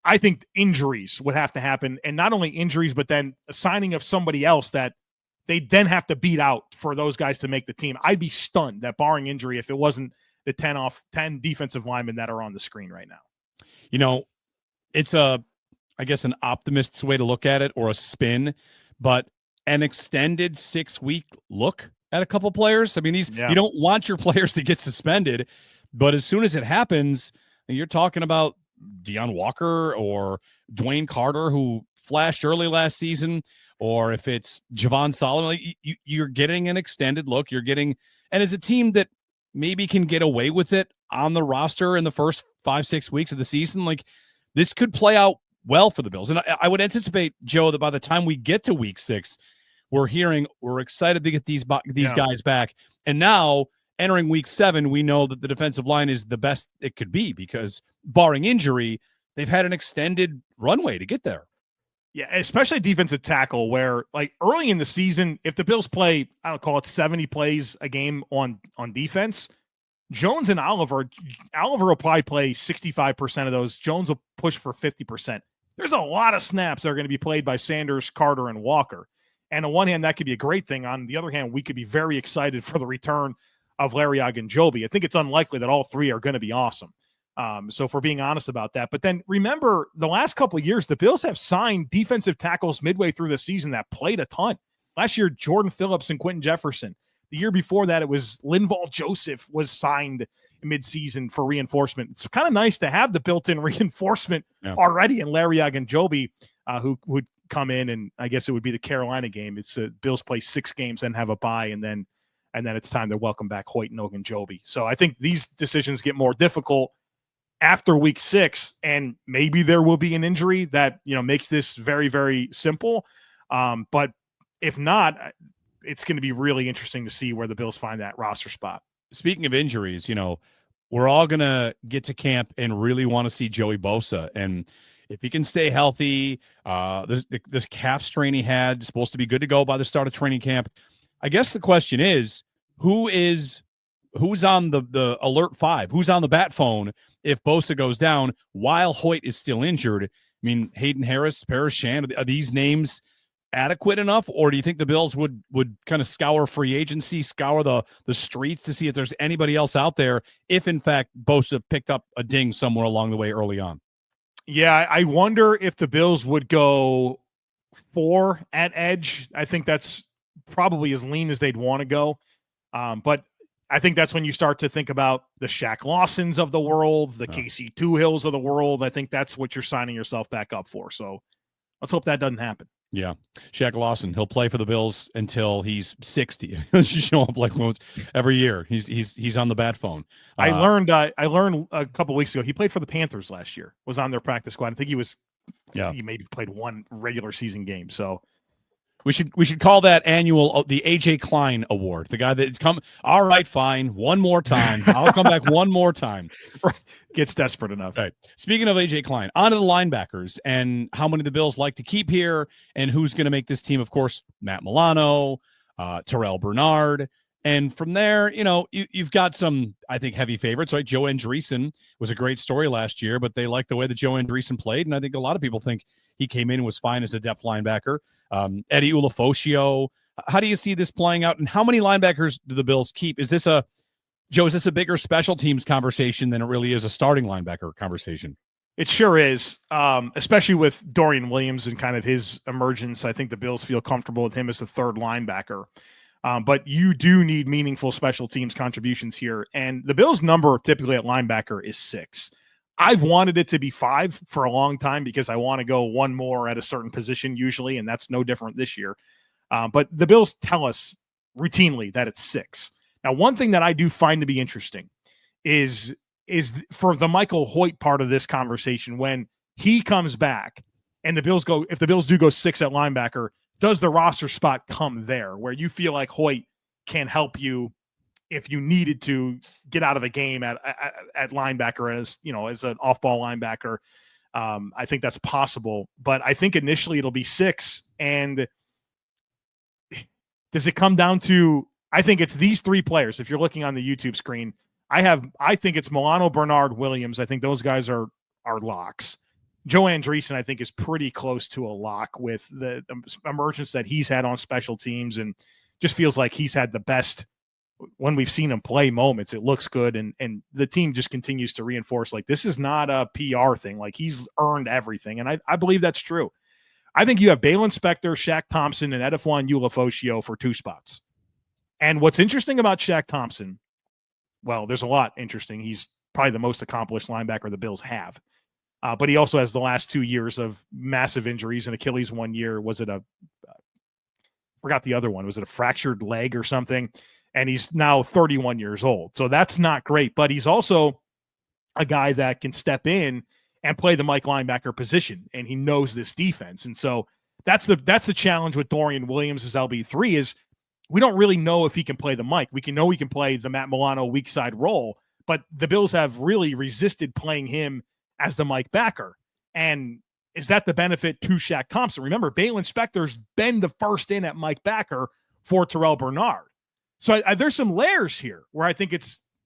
I think injuries would have to happen, and not only injuries, but then a signing of somebody else that they then have to beat out for those guys to make the team. I'd be stunned that barring injury, if it wasn't the 10 defensive linemen that are on the screen right now. It's I guess an optimist's way to look at it, or a spin, but an extended 6-week look at a couple players. I mean, you don't want your players to get suspended, but as soon as it happens, you're talking about Deion Walker or Dwayne Carter, who flashed early last season, or if it's Javon Solomon, you're getting an extended look. And as a team that maybe can get away with it on the roster in the first 5-6 weeks of the season, like this could play out well for the Bills. And I would anticipate, Joe, that by the time we get to week 6, we're excited to get these guys back. And now, entering week 7, we know that the defensive line is the best it could be because, barring injury, they've had an extended runway to get there. Yeah, especially defensive tackle, where like early in the season, if the Bills play, I don't call it 70 plays a game on defense, Jones and Oliver will probably play 65% of those. Jones will push for 50%. There's a lot of snaps that are going to be played by Sanders, Carter, and Walker. And on one hand, that could be a great thing. On the other hand, we could be very excited for the return of Larry Ogunjobi. I think it's unlikely that all three are going to be awesome. So if we're being honest about that. But then remember, the last couple of years, the Bills have signed defensive tackles midway through the season that played a ton. Last year, Jordan Phillips and Quentin Jefferson. The year before that, it was Linval Joseph was signed mid-season for reinforcement. It's kind of nice to have the built-in reinforcement already in Larry Ogunjobi, who would come in, and I guess it would be the Carolina game. It's Bills play 6 games and have a bye, and then it's time to welcome back Hoecht and Ogunjobi. So I think these decisions get more difficult after week 6, and maybe there will be an injury that, makes this very, very simple. But if not, it's going to be really interesting to see where the Bills find that roster spot. Speaking of injuries, we're all going to get to camp and really want to see Joey Bosa. And if he can stay healthy, this calf strain he had is supposed to be good to go by the start of training camp. I guess the question is, who's on the alert 5? Who's on the bat phone if Bosa goes down while Hoecht is still injured? I mean, Hayden Harris, Paris Shand, are these names adequate enough, or do you think the Bills would kind of scour free agency, scour the streets to see if there's anybody else out there if, in fact, Bosa picked up a ding somewhere along the way early on? Yeah, I wonder if the Bills would go 4 at edge. I think that's probably as lean as they'd want to go. But I think that's when you start to think about the Shaq Lawsons of the world, the KC Two-Hills of the world. I think that's what you're signing yourself back up for. So let's hope that doesn't happen. Yeah. Shaq Lawson, he'll play for the Bills until he's 60. He'll just show up like once every year. He's on the bat phone. I learned a couple weeks ago, he played for the Panthers last year, was on their practice squad. I think he maybe played 1 regular season game. So we should call that annual the AJ Klein Award. The guy that's come, all right, fine, one more time. I'll come back one more time. Gets desperate enough. Right. Speaking of AJ Klein, on to the linebackers and how many the Bills like to keep here and who's going to make this team. Of course, Matt Milano, Terrell Bernard. And from there, you've got some, I think, heavy favorites, right? Joe Andreessen was a great story last year, but they like the way that Joe Andreessen played. And I think a lot of people think he came in and was fine as a depth linebacker. Eddie Ulofoshio. How do you see this playing out? And how many linebackers do the Bills keep? Is this a bigger special teams conversation than it really is a starting linebacker conversation? It sure is, especially with Dorian Williams and kind of his emergence. I think the Bills feel comfortable with him as the third linebacker. But you do need meaningful special teams contributions here. And the Bills' number typically at linebacker is 6. I've wanted it to be 5 for a long time because I want to go one more at a certain position usually, and that's no different this year. But the Bills tell us routinely that it's 6. Now, one thing that I do find to be interesting is for the Michael Hoecht part of this conversation, when he comes back and if the Bills do go 6 at linebacker, does the roster spot come there where you feel like Hoecht can help you if you needed to get out of the game at linebacker as an off-ball linebacker? I think that's possible, but I think initially it'll be 6. And does it come down to, I think it's these 3 players. If you're looking on the YouTube screen, I think it's Milano, Bernard, Williams. I think those guys are locks. Joe Andreessen, I think, is pretty close to a lock with the emergence that he's had on special teams, and just feels like he's had the best when we've seen him play moments. It looks good, and the team just continues to reinforce, like, this is not a PR thing. Like, he's earned everything, and I believe that's true. I think you have Balin Spector, Shaq Thompson, and Edifwan Ulofoshio for 2 spots. And what's interesting about Shaq Thompson, well, there's a lot interesting. He's probably the most accomplished linebacker the Bills have. But he also has the last 2 years of massive injuries, and Achilles 1 year. Was it forgot the other one. Was it a fractured leg or something? And he's now 31 years old. So that's not great, but he's also a guy that can step in and play the Mike linebacker position, and he knows this defense. And so that's the challenge with Dorian Williams as LB3 is we don't really know if he can play the Mike. We can know he can play the Matt Milano weak side role, but the Bills have really resisted playing him as the Mike backer. And is that the benefit to Shaq Thompson? Remember, Balin Spector's been the first in at Mike backer for Terrell Bernard. So there's some layers here where I think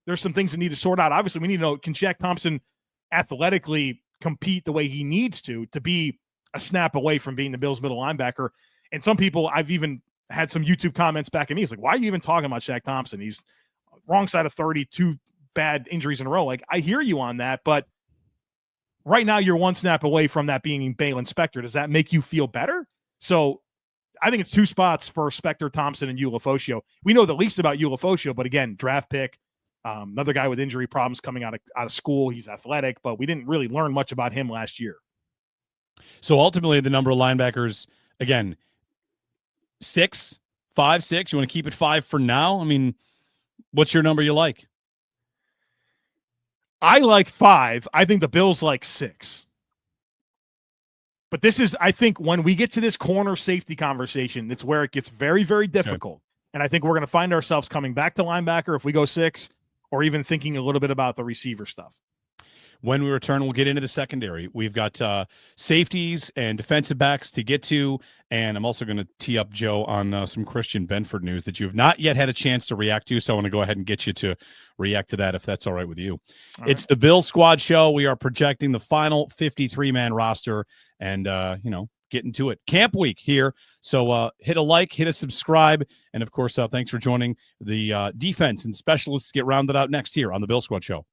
there's some things that need to sort out. Obviously, we need to know, can Shaq Thompson athletically compete the way he needs to be a snap away from being the Bills' middle linebacker? And some people, I've even had some YouTube comments back at me. It's like, why are you even talking about Shaq Thompson? He's wrong side of 32 bad injuries in a row. Like, I hear you on that, but right now you're one snap away from that being Balin Spector. Does that make you feel better? So I think it's two spots for Spector, Thompson, and Ulofoshio. We know the least about Ulofoshio, but again, draft pick, another guy with injury problems coming out of school. He's athletic, but we didn't really learn much about him last year. So ultimately, the number of linebackers, again, 6, 5, 6. You want to keep it 5 for now? I mean, what's your number you like? I like 5. I think the Bills like 6. But this is, I think, when we get to this corner safety conversation, it's where it gets very, very difficult. Okay. And I think we're going to find ourselves coming back to linebacker if we go 6, or even thinking a little bit about the receiver stuff. When we return, we'll get into the secondary. We've got safeties and defensive backs to get to, and I'm also going to tee up Joe on some Christian Benford news that you've not yet had a chance to react to, so I want to go ahead and get you to react to that if that's all right with you. It's the Bill Squad Show. We are projecting the final 53-man roster and, getting to it. Camp week here, so hit a like, hit a subscribe, and, of course, thanks for joining. The defense and specialists get rounded out next here on the Bill Squad Show.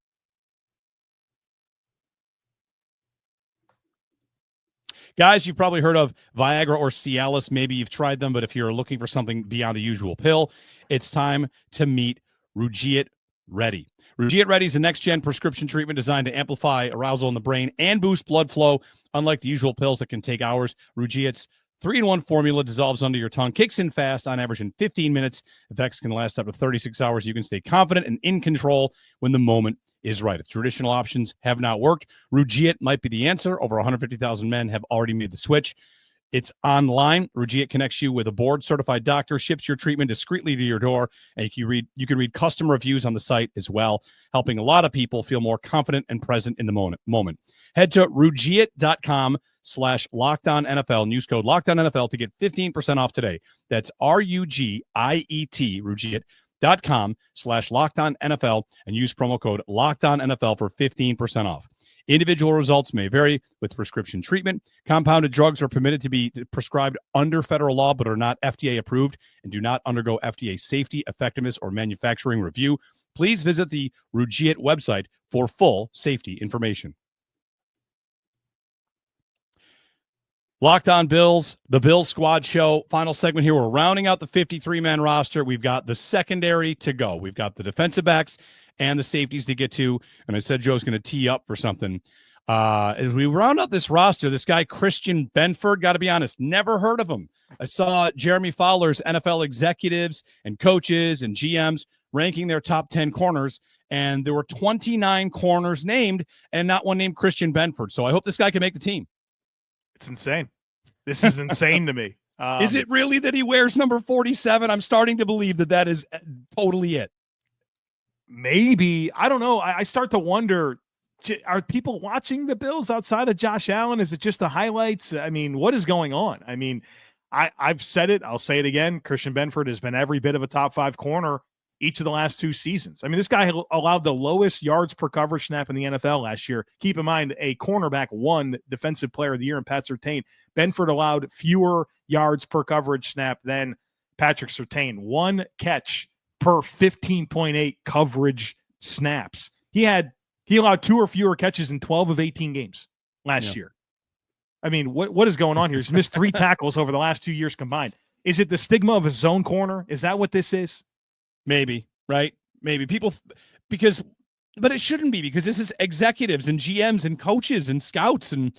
Guys, you've probably heard of Viagra or Cialis. Maybe you've tried them, but if you're looking for something beyond the usual pill, it's time to meet Rugiet Ready. Rugiet Ready is a next-gen prescription treatment designed to amplify arousal in the brain and boost blood flow. Unlike the usual pills that can take hours, Rugiet's 3-in-1 formula dissolves under your tongue, kicks in fast, on average in 15 minutes. Effects can last up to 36 hours. You can stay confident and in control when the moment is right. If traditional options have not worked, Rugiet might be the answer. Over 150,000 men have already made the switch. It's online. Rugiet connects you with a board-certified doctor, ships your treatment discreetly to your door, and you can read customer reviews on the site as well, helping a lot of people feel more confident and present in the moment. Head to Rugiet.com/LockedOnNFL, and use code LockedOnNFL to get 15% off today. That's Rugiet, Rugiet.com/LockedOnNFL, and use promo code LockedOnNFL for 15% off. Individual results may vary with prescription treatment. Compounded drugs are permitted to be prescribed under federal law but are not FDA approved and do not undergo FDA safety, effectiveness, or manufacturing review. Please visit the Rugiet website for full safety information. Locked On Bills, the Bills Squad Show. Final segment here. We're rounding out the 53-man roster. We've got the secondary to go. We've got the defensive backs and the safeties to get to. And I said Joe's going to tee up for something. As we round out this roster, this guy, Christian Benford, got to be honest, never heard of him. I saw Jeremy Fowler's NFL executives and coaches and GMs ranking their top 10 corners, and there were 29 corners named and not one named Christian Benford. So I hope this guy can make the team. It's insane. This is insane to me. Is it really that he wears number 47? I'm starting to believe that is totally it. Maybe. I don't know. I start to wonder, are people watching the Bills outside of Josh Allen? Is it just the highlights? I mean, what is going on? I mean, I've said it. I'll say it again. Christian Benford has been every bit of a top 5 corner each of the last 2 seasons. I mean, this guy allowed the lowest yards per coverage snap in the NFL last year. Keep in mind, a cornerback won Defensive Player of the Year in Pat Surtain. Benford allowed fewer yards per coverage snap than Patrick Surtain. 1 catch per 15.8 coverage snaps. He allowed 2 or fewer catches in 12 of 18 games last year. I mean, what is going on here? He's missed 3 tackles over the last 2 years combined. Is it the stigma of a zone corner? Is that what this is? Maybe, right? Maybe people, but it shouldn't be, because this is executives and GMs and coaches and scouts. And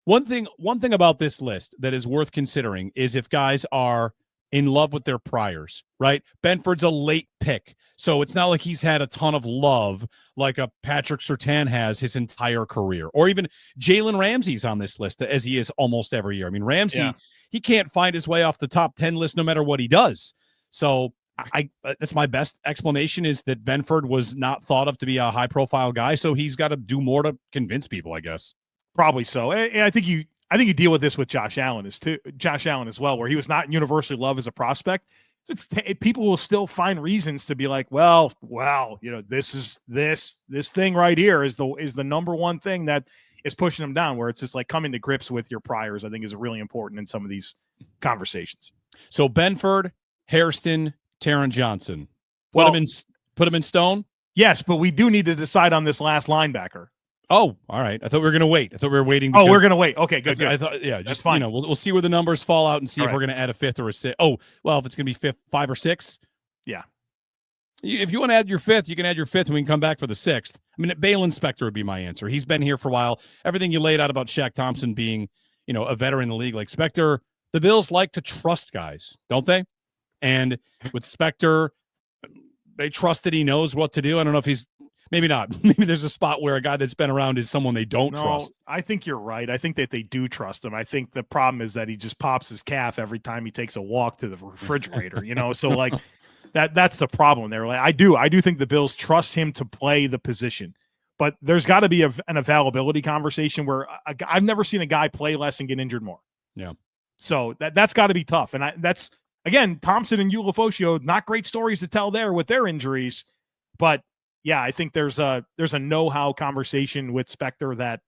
one thing about this list that is worth considering is if guys are in love with their priors, right? Benford's a late pick, so it's not like he's had a ton of love like a Patrick Surtain has his entire career, or even Jalen Ramsey's on this list, as he is almost every year. I mean, Ramsey, he can't find his way off the top 10 list no matter what he does. So that's my best explanation, is that Benford was not thought of to be a high-profile guy, so he's got to do more to convince people, I guess. Probably so. And I think you deal with this with Josh Allen as well, where he was not universally loved as a prospect. So people will still find reasons to be like, well, this thing right here is the number one thing that is pushing him down, where it's just like coming to grips with your priors, I think, is really important in some of these conversations. So Benford, Hairston, Taron Johnson. Put him in stone? Yes, but we do need to decide on this last linebacker. Oh, all right. I thought we were going to wait. I thought we were waiting. Oh, we're going to wait. Okay, good. I thought, yeah, just fine. We'll see where the numbers fall out and see all if right. we're going to add a fifth or a sixth. Oh, well, if it's going to be 5 or 6. Yeah. If you want to add your fifth, you can add your fifth and we can come back for the 6th. I mean, Balen Spector would be my answer. He's been here for a while. Everything you laid out about Shaq Thompson being, a veteran in the league, like Spector, the Bills like to trust guys, don't they? And with Spector, they trust that he knows what to do. I don't know if he's maybe not. Maybe there's a spot where a guy that's been around is someone they don't trust. I think you're right. I think that they do trust him. I think the problem is that he just pops his calf every time he takes a walk to the refrigerator, So like that's the problem there. Like I do think the Bills trust him to play the position, but there's got to be an availability conversation where I've never seen a guy play less and get injured more. Yeah. So that's got to be tough. And that's, again, Thompson and Ulofoshio, not great stories to tell there with their injuries. But, yeah, I think there's a know-how conversation with Spector that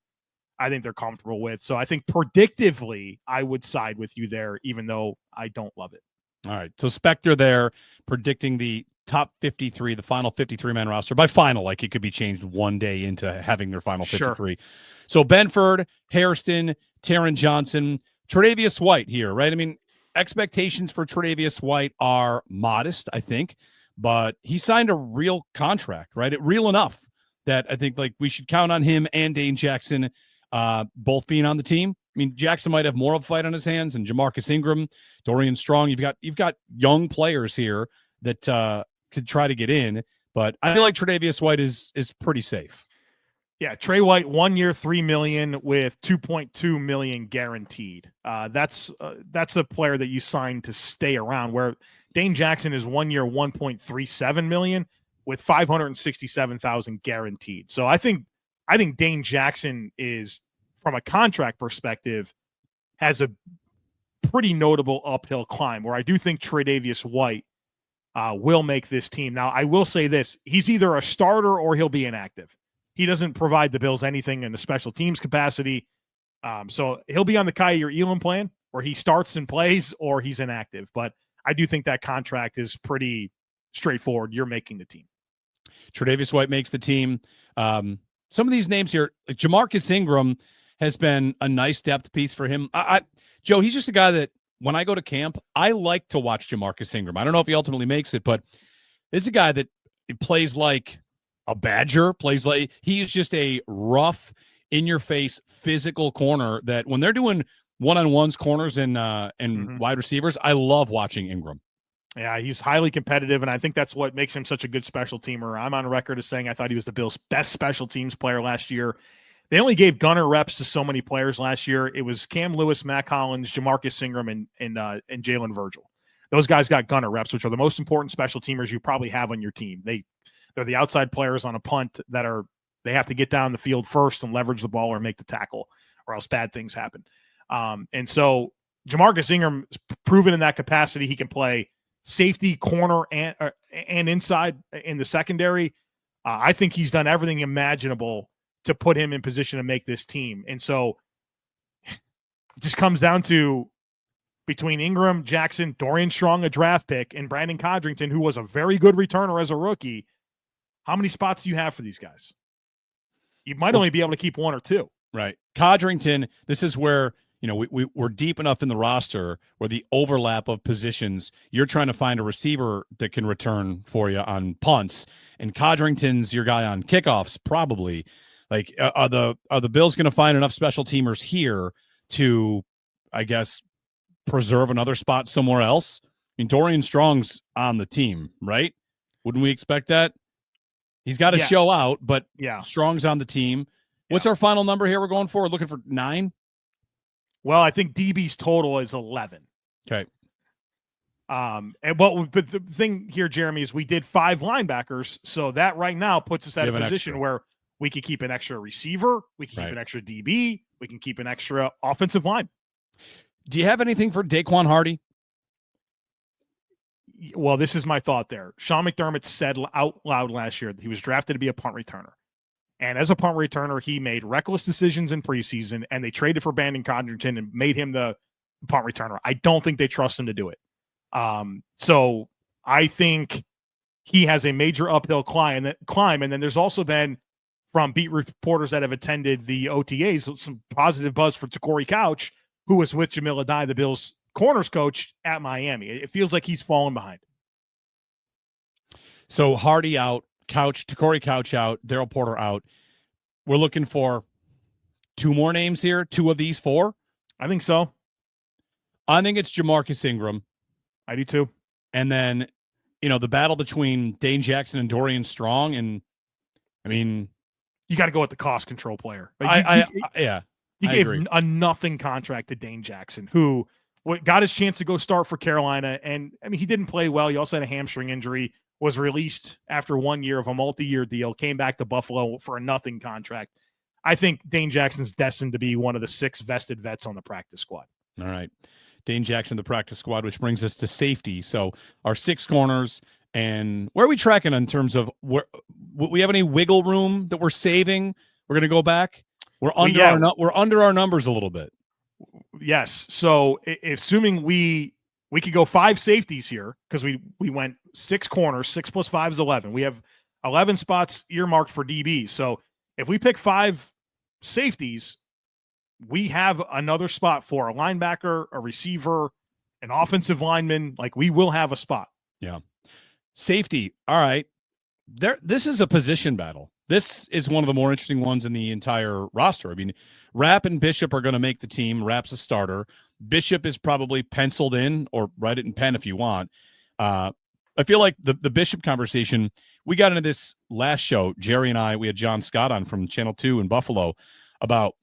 I think they're comfortable with. So I think predictively I would side with you there, even though I don't love it. All right. So Spector there predicting the top 53, the final 53-man roster. By final, like it could be changed one day into having their final 53. Sure. So Benford, Hairston, Taron Johnson, Tre'Davious White here, right? I mean, expectations for Tre'Davious White are modest, I think, but he signed a real contract, right? Real enough that I think like we should count on him and Dane Jackson both being on the team. I mean, Jackson might have more of a fight on his hands, and Jamarcus Ingram, Dorian Strong. You've got young players here that could try to get in, but I feel like Tre'Davious White is pretty safe. Yeah, Trey White, 1 year, $3 million with $2.2 million guaranteed. That's a player that you signed to stay around. Where Dane Jackson is 1 year, $1.37 million with $567,000 guaranteed. So I think Dane Jackson is, from a contract perspective, has a pretty notable uphill climb. Where I do think Tre'Davious White will make this team. Now, I will say this: he's either a starter or he'll be inactive. He doesn't provide the Bills anything in a special teams capacity. So he'll be on the Kaiir Elam plan where he starts and plays or he's inactive. But I do think that contract is pretty straightforward. You're making the team. Tre'Davious White makes the team. Some of these names here, like Jamarcus Ingram has been a nice depth piece for him. Joe, he's just a guy that when I go to camp, I like to watch Jamarcus Ingram. I don't know if he ultimately makes it, but it's a guy that plays like a Badger, plays like he is just a rough, in-your-face, physical corner that when they're doing one-on-ones, corners, and wide receivers, I love watching Ingram. Yeah, he's highly competitive, and I think that's what makes him such a good special teamer. I'm on record as saying I thought he was the Bills' best special teams player last year. They only gave gunner reps to so many players last year. It was Cam Lewis, Matt Collins, Jamarcus Ingram, and Jalen Virgil. Those guys got gunner reps, which are the most important special teamers you probably have on your team. They're the outside players on a punt that they have to get down the field first and leverage the ball or make the tackle, or else bad things happen. And so Jamarcus Ingram is proven in that capacity. He can play safety, corner, and inside in the secondary. I think he's done everything imaginable to put him in position to make this team. And so it just comes down to between Ingram, Jackson, Dorian Strong, a draft pick, and Brandon Codrington, who was a very good returner as a rookie. How many spots do you have for these guys? You might only be able to keep one or two. Right. Codrington, this is where, we're deep enough in the roster where the overlap of positions, you're trying to find a receiver that can return for you on punts, and Codrington's your guy on kickoffs, probably. Like, are the Bills going to find enough special teamers here to, I guess, preserve another spot somewhere else? I mean, Dorian Strong's on the team, right? Wouldn't we expect that? He's got to show out, but Strong's on the team. What's our final number here we're going for? We're looking for 9? Well, I think DB's total is 11. Okay. But the thing here, Jeremy, is we did 5 linebackers, so that right now puts us at a position where we could keep an extra receiver, we can keep an extra DB, we can keep an extra offensive line. Do you have anything for Daquan Hardy? Well, this is my thought there. Sean McDermott said out loud last year that he was drafted to be a punt returner. And as a punt returner, he made reckless decisions in preseason, and they traded for Brandon Codrington and made him the punt returner. I don't think they trust him to do it. So I think he has a major uphill climb. And then there's also been, from beat reporters that have attended the OTAs, some positive buzz for Corey Couch, who was with Jamil Adai, the Bills corners coach at Miami. It feels like he's fallen behind. So Hardy out, Corey Couch out, Daryl Porter out. We're looking for 2 more names here, 2 of these 4. I think so. I think it's Jamarcus Ingram. I do too. And then, the battle between Dane Jackson and Dorian Strong. And I mean, you got to go with the cost control player. You gave a nothing contract to Dane Jackson, who got his chance to go start for Carolina. And I mean, he didn't play well. He also had a hamstring injury, was released after 1 year of a multi-year deal, came back to Buffalo for a nothing contract. I think Dane Jackson's destined to be one of the 6 vested vets on the practice squad. All right. Dane Jackson, the practice squad, which brings us to safety. So our 6 corners, and where are we tracking in terms of where we have any wiggle room that we're saving? We're going to go back. We're under our numbers a little bit. Yes. So assuming we could go 5 safeties here, because we went 6 corners, 6 plus 5 is 11. We have 11 spots earmarked for DBs. So if we pick 5 safeties, we have another spot for a linebacker, a receiver, an offensive lineman. Like, we will have a spot. Yeah. Safety. All right. This is a position battle. This is one of the more interesting ones in the entire roster. I mean, Rapp and Bishop are going to make the team. Rapp's a starter. Bishop is probably penciled in, or write it in pen if you want. I feel like the Bishop conversation, we got into this last show. Jerry and I, we had John Scott on from Channel 2 in Buffalo about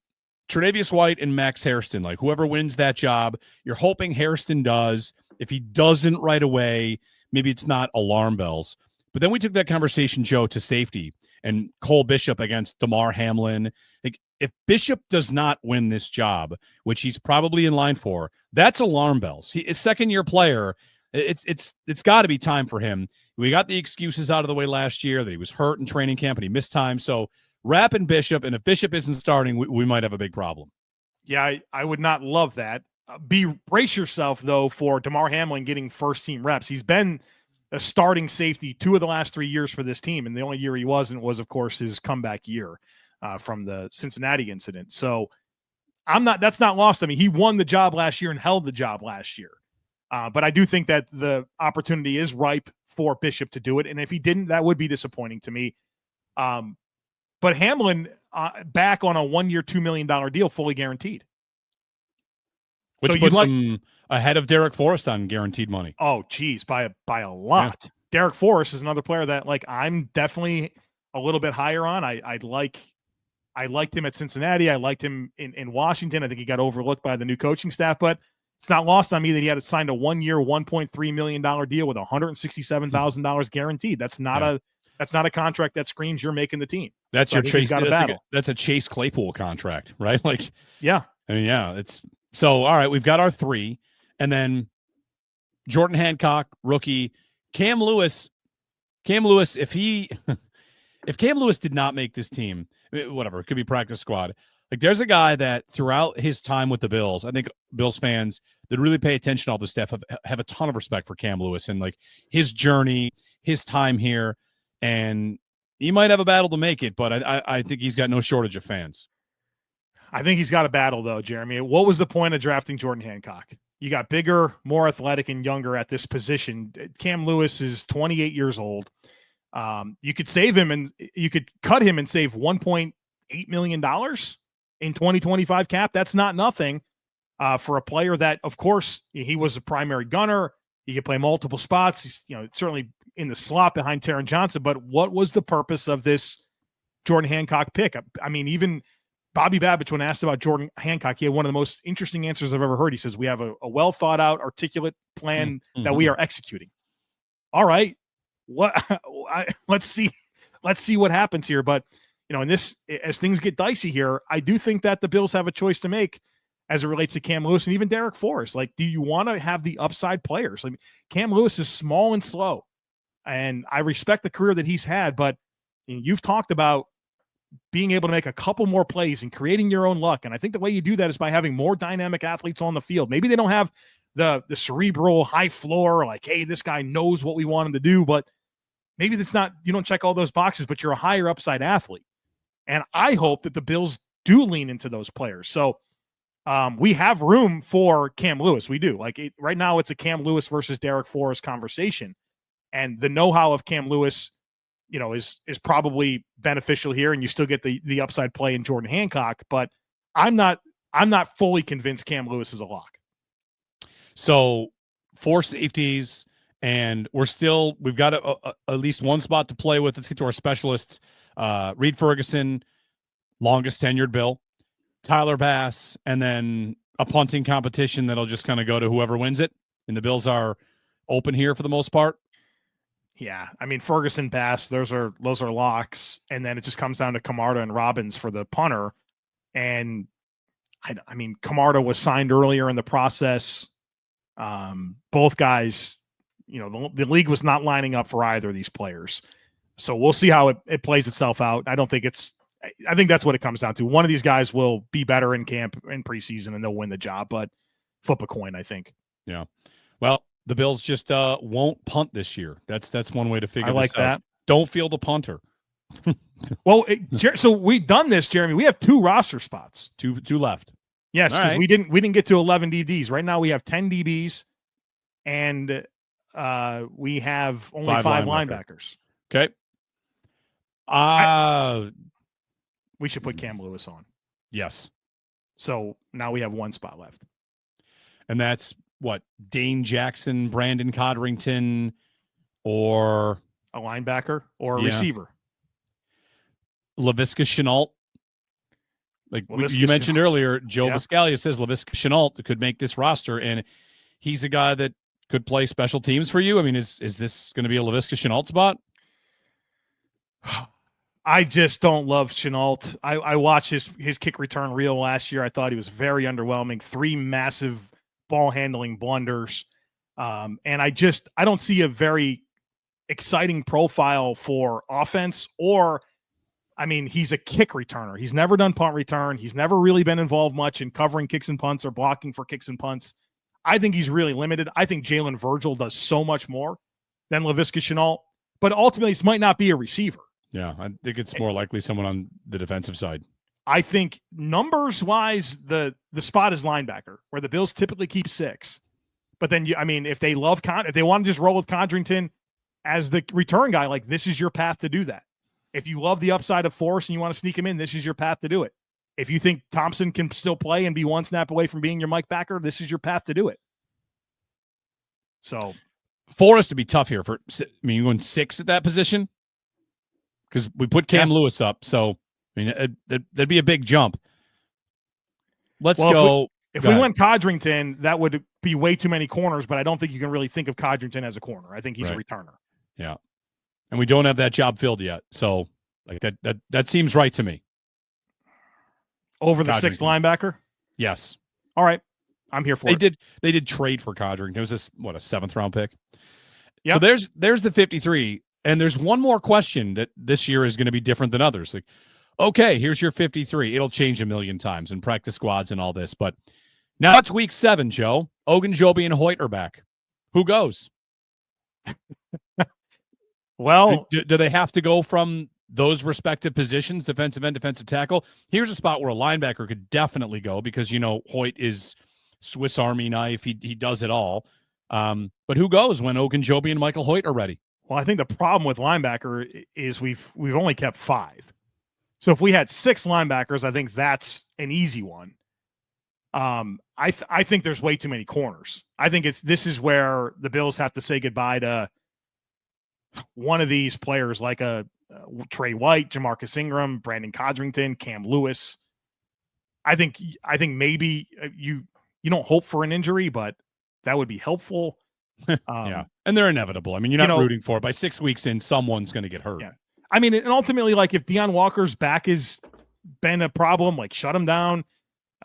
Tre'Davious White and Max Hairston. Like, whoever wins that job, you're hoping Hairston does. If he doesn't right away, maybe it's not alarm bells. But then we took that conversation, Joe, to safety and Cole Bishop against Damar Hamlin. Like, if Bishop does not win this job, which he's probably in line for, that's alarm bells. He's a second-year player. It's got to be time for him. We got the excuses out of the way last year that he was hurt in training camp and he missed time. So Rapp and Bishop, and if Bishop isn't starting, we might have a big problem. Yeah, I would not love that. Brace yourself, though, for Damar Hamlin getting first-team reps. He's been a starting safety 2 of the last 3 years for this team, and the only year he wasn't was, of course, his comeback year from the Cincinnati incident. So that's not lost. I mean, he won the job last year and held the job last year. But I do think that the opportunity is ripe for Bishop to do it, and if he didn't, that would be disappointing to me. But Hamlin back on a 1-year, $2 million deal, fully guaranteed. Which puts him ahead of Derek Forrest on guaranteed money. Oh, geez, by a lot. Yeah. Derek Forrest is another player that, like, I'm definitely a little bit higher on. I liked him at Cincinnati. I liked him in Washington. I think he got overlooked by the new coaching staff, but it's not lost on me that he had to sign a 1-year, $1.3 million deal with $167,000 guaranteed. That's not a contract that screams you're making the team. That's your Chase. That's a Chase Claypool contract, right? Like, yeah. I mean, yeah, it's so. All right, we've got our 3, and then Jordan Hancock, rookie. Cam Lewis. If Cam Lewis did not make this team, whatever, it could be practice squad. Like, there's a guy that throughout his time with the Bills, I think Bills fans that really pay attention to all this stuff have a ton of respect for Cam Lewis and, like, his journey, his time here. And he might have a battle to make it, but I think he's got no shortage of fans. I think he's got a battle, though, Jeremy. What was the point of drafting Jordan Hancock? You got bigger, more athletic, and younger at this position. Cam Lewis is 28 years old. You could save him, and you could cut him and save $1.8 million in 2025 cap. That's not nothing for a player that, of course, he was a primary gunner. He could play multiple spots. He's, certainly in the slot behind Taron Johnson. But what was the purpose of this Jordan Hancock pick? I mean, even Bobby Babich, when asked about Jordan Hancock, he had one of the most interesting answers I've ever heard. He says, we have a well thought out, articulate plan that we are executing. All right. Let's see what happens here. But, in this, as things get dicey here, I do think that the Bills have a choice to make as it relates to Cam Lewis and even Derek Forrest. Like, do you want to have the upside players? Like, Cam Lewis is small and slow, and I respect the career that he's had, but you've talked about being able to make a couple more plays and creating your own luck. And I think the way you do that is by having more dynamic athletes on the field. Maybe they don't have the cerebral high floor, like, hey, this guy knows what we want him to do, but maybe that's not, you don't check all those boxes, but you're a higher upside athlete. And I hope that the Bills do lean into those players. So we have room for Cam Lewis. We do. Right now it's a Cam Lewis versus Derek Forrest conversation. And the know-how of Cam Lewis, is probably beneficial here, and you still get the upside play in Jordan Hancock, but I'm not fully convinced Cam Lewis is a lock. So 4 safeties, and we've got at least one spot to play with. Let's get to our specialists. Reed Ferguson, longest tenured Bill, Tyler Bass, and then a punting competition that'll just kind of go to whoever wins it. And the Bills are open here for the most part. Yeah, I mean, Ferguson, Bass, those are locks, and then it just comes down to Camarda and Robbins for the punter. And I mean, Camarda was signed earlier in the process. Both guys, the league was not lining up for either of these players. So we'll see how it plays itself out. I think that's what it comes down to. One of these guys will be better in camp in preseason and they'll win the job, but flip a coin, I think. Yeah. Well, the Bills just won't punt this year. That's one way to figure this out. Don't field a punter. Well, so we've done this, Jeremy. We have 2 roster spots. Two left. Yes, because we didn't get to 11 DBs. Right now we have 10 DBs, and we have only 5 linebackers. Okay. We should put Cam Lewis on. Yes. So now we have 1 spot left. And that's what? Dane Jackson, Brandon Codrington, or a linebacker or a receiver. Laviska Shenault. You mentioned earlier, Joe Viscalia says Laviska Shenault could make this roster, and he's a guy that could play special teams for you. I mean, is this going to be a Laviska Shenault spot? I just don't love Shenault. I watched his kick return reel last year. I thought he was very underwhelming. 3 massive ball handling blunders. And I don't see a very exciting profile for offense, or, I mean, he's a kick returner. He's never done punt return. He's never really been involved much in covering kicks and punts or blocking for kicks and punts. I think he's really limited. I think Jalen Virgil does so much more than Laviska Shenault, but ultimately this might not be a receiver. Yeah, I think it's more likely someone on the defensive side. I think numbers-wise, the spot is linebacker, where the Bills typically keep 6. But then, if they want to just roll with Codrington as the return guy, this is your path to do that. If you love the upside of Force and you want to sneak him in, this is your path to do it. If you think Thompson can still play and be 1 snap away from being your Mike Backer, this is your path to do it. So, Forrest to be tough here. You're going 6 at that position because we put Cam Lewis up. So, that'd be a big jump. Let's go. If we went Codrington, that would be way too many corners, but I don't think you can really think of Codrington as a corner. I think he's a returner. Yeah. And we don't have that job filled yet. So that seems right to me. Over the 6th linebacker? Yes. All right. I'm here for it. They did trade for Codrington. It was a 7th round pick. Yep. So there's the 53. And there's one more question that this year is going to be different than others. Okay, here's your 53. It'll change a million times in practice squads and all this. But now it's week 7, Joe. Ogunjobi and Hoecht are back. Who goes? Well, do they have to go from those respective positions, defensive end, defensive tackle? Here's a spot where a linebacker could definitely go because, Hoecht is Swiss Army knife. He does it all. But who goes when Ogunjobi and Michael Hoecht are ready? Well, I think the problem with linebacker is we've only kept 5. So if we had 6 linebackers, I think that's an easy one. I think there's way too many corners. I think this is where the Bills have to say goodbye to one of these players, like a Trey White, Jamarcus Ingram, Brandon Codrington, Cam Lewis. I think maybe you don't hope for an injury, but that would be helpful. Yeah, and they're inevitable. I mean, you're not rooting for it. By 6 weeks in, someone's going to get hurt. Yeah. I mean, and ultimately, if Deion Walker's back has been a problem, shut him down.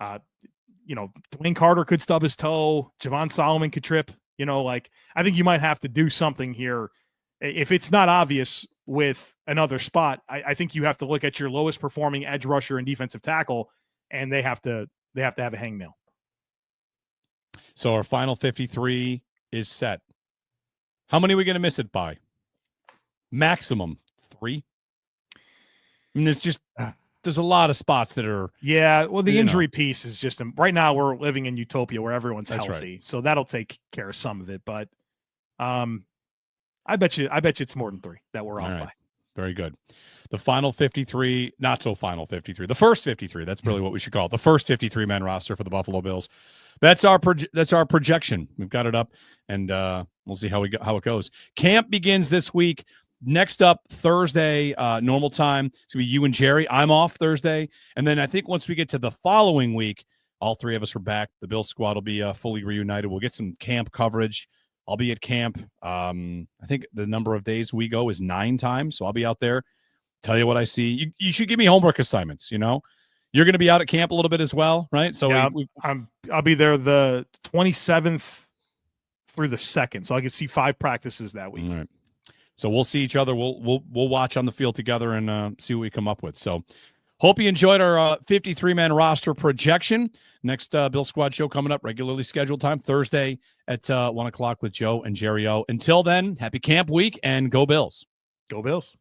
Dwayne Carter could stub his toe. Javon Solomon could trip. I think you might have to do something here. If it's not obvious, with another spot. I think you have to look at your lowest performing edge rusher and defensive tackle, and they have to have a hangnail. So our final 53 is set. How many are we going to miss it by? Maximum 3. I mean, there's a lot of spots that are. Yeah, well, the injury piece is just right now we're living in utopia where everyone's healthy, right. So that'll take care of some of it. But I bet you it's more than 3 that we're off by. Very good. The final 53, not so final 53. The first 53. That's really what we should call it. The first 53-man roster for the Buffalo Bills. That's our projection. We've got it up, and we'll see how it goes. Camp begins this week. Next up, Thursday, normal time. It's going to be you and Jerry. I'm off Thursday. And then I think once we get to the following week, all 3 of us are back. The Bills squad will be fully reunited. We'll get some camp coverage. I'll be at camp. I think the number of days we go is 9 times. So I'll be out there. Tell you what I see. You should give me homework assignments, You're going to be out at camp a little bit as well, right? So yeah, I'll be there the 27th through the 2nd. So I can see 5 practices that week. All right. So we'll see each other. We'll watch on the field together and see what we come up with. So hope you enjoyed our 53-man roster projection. Next Bill Squad show coming up, regularly scheduled time, Thursday at 1 o'clock with Joe and Jerry O. Until then, happy camp week and go Bills. Go Bills.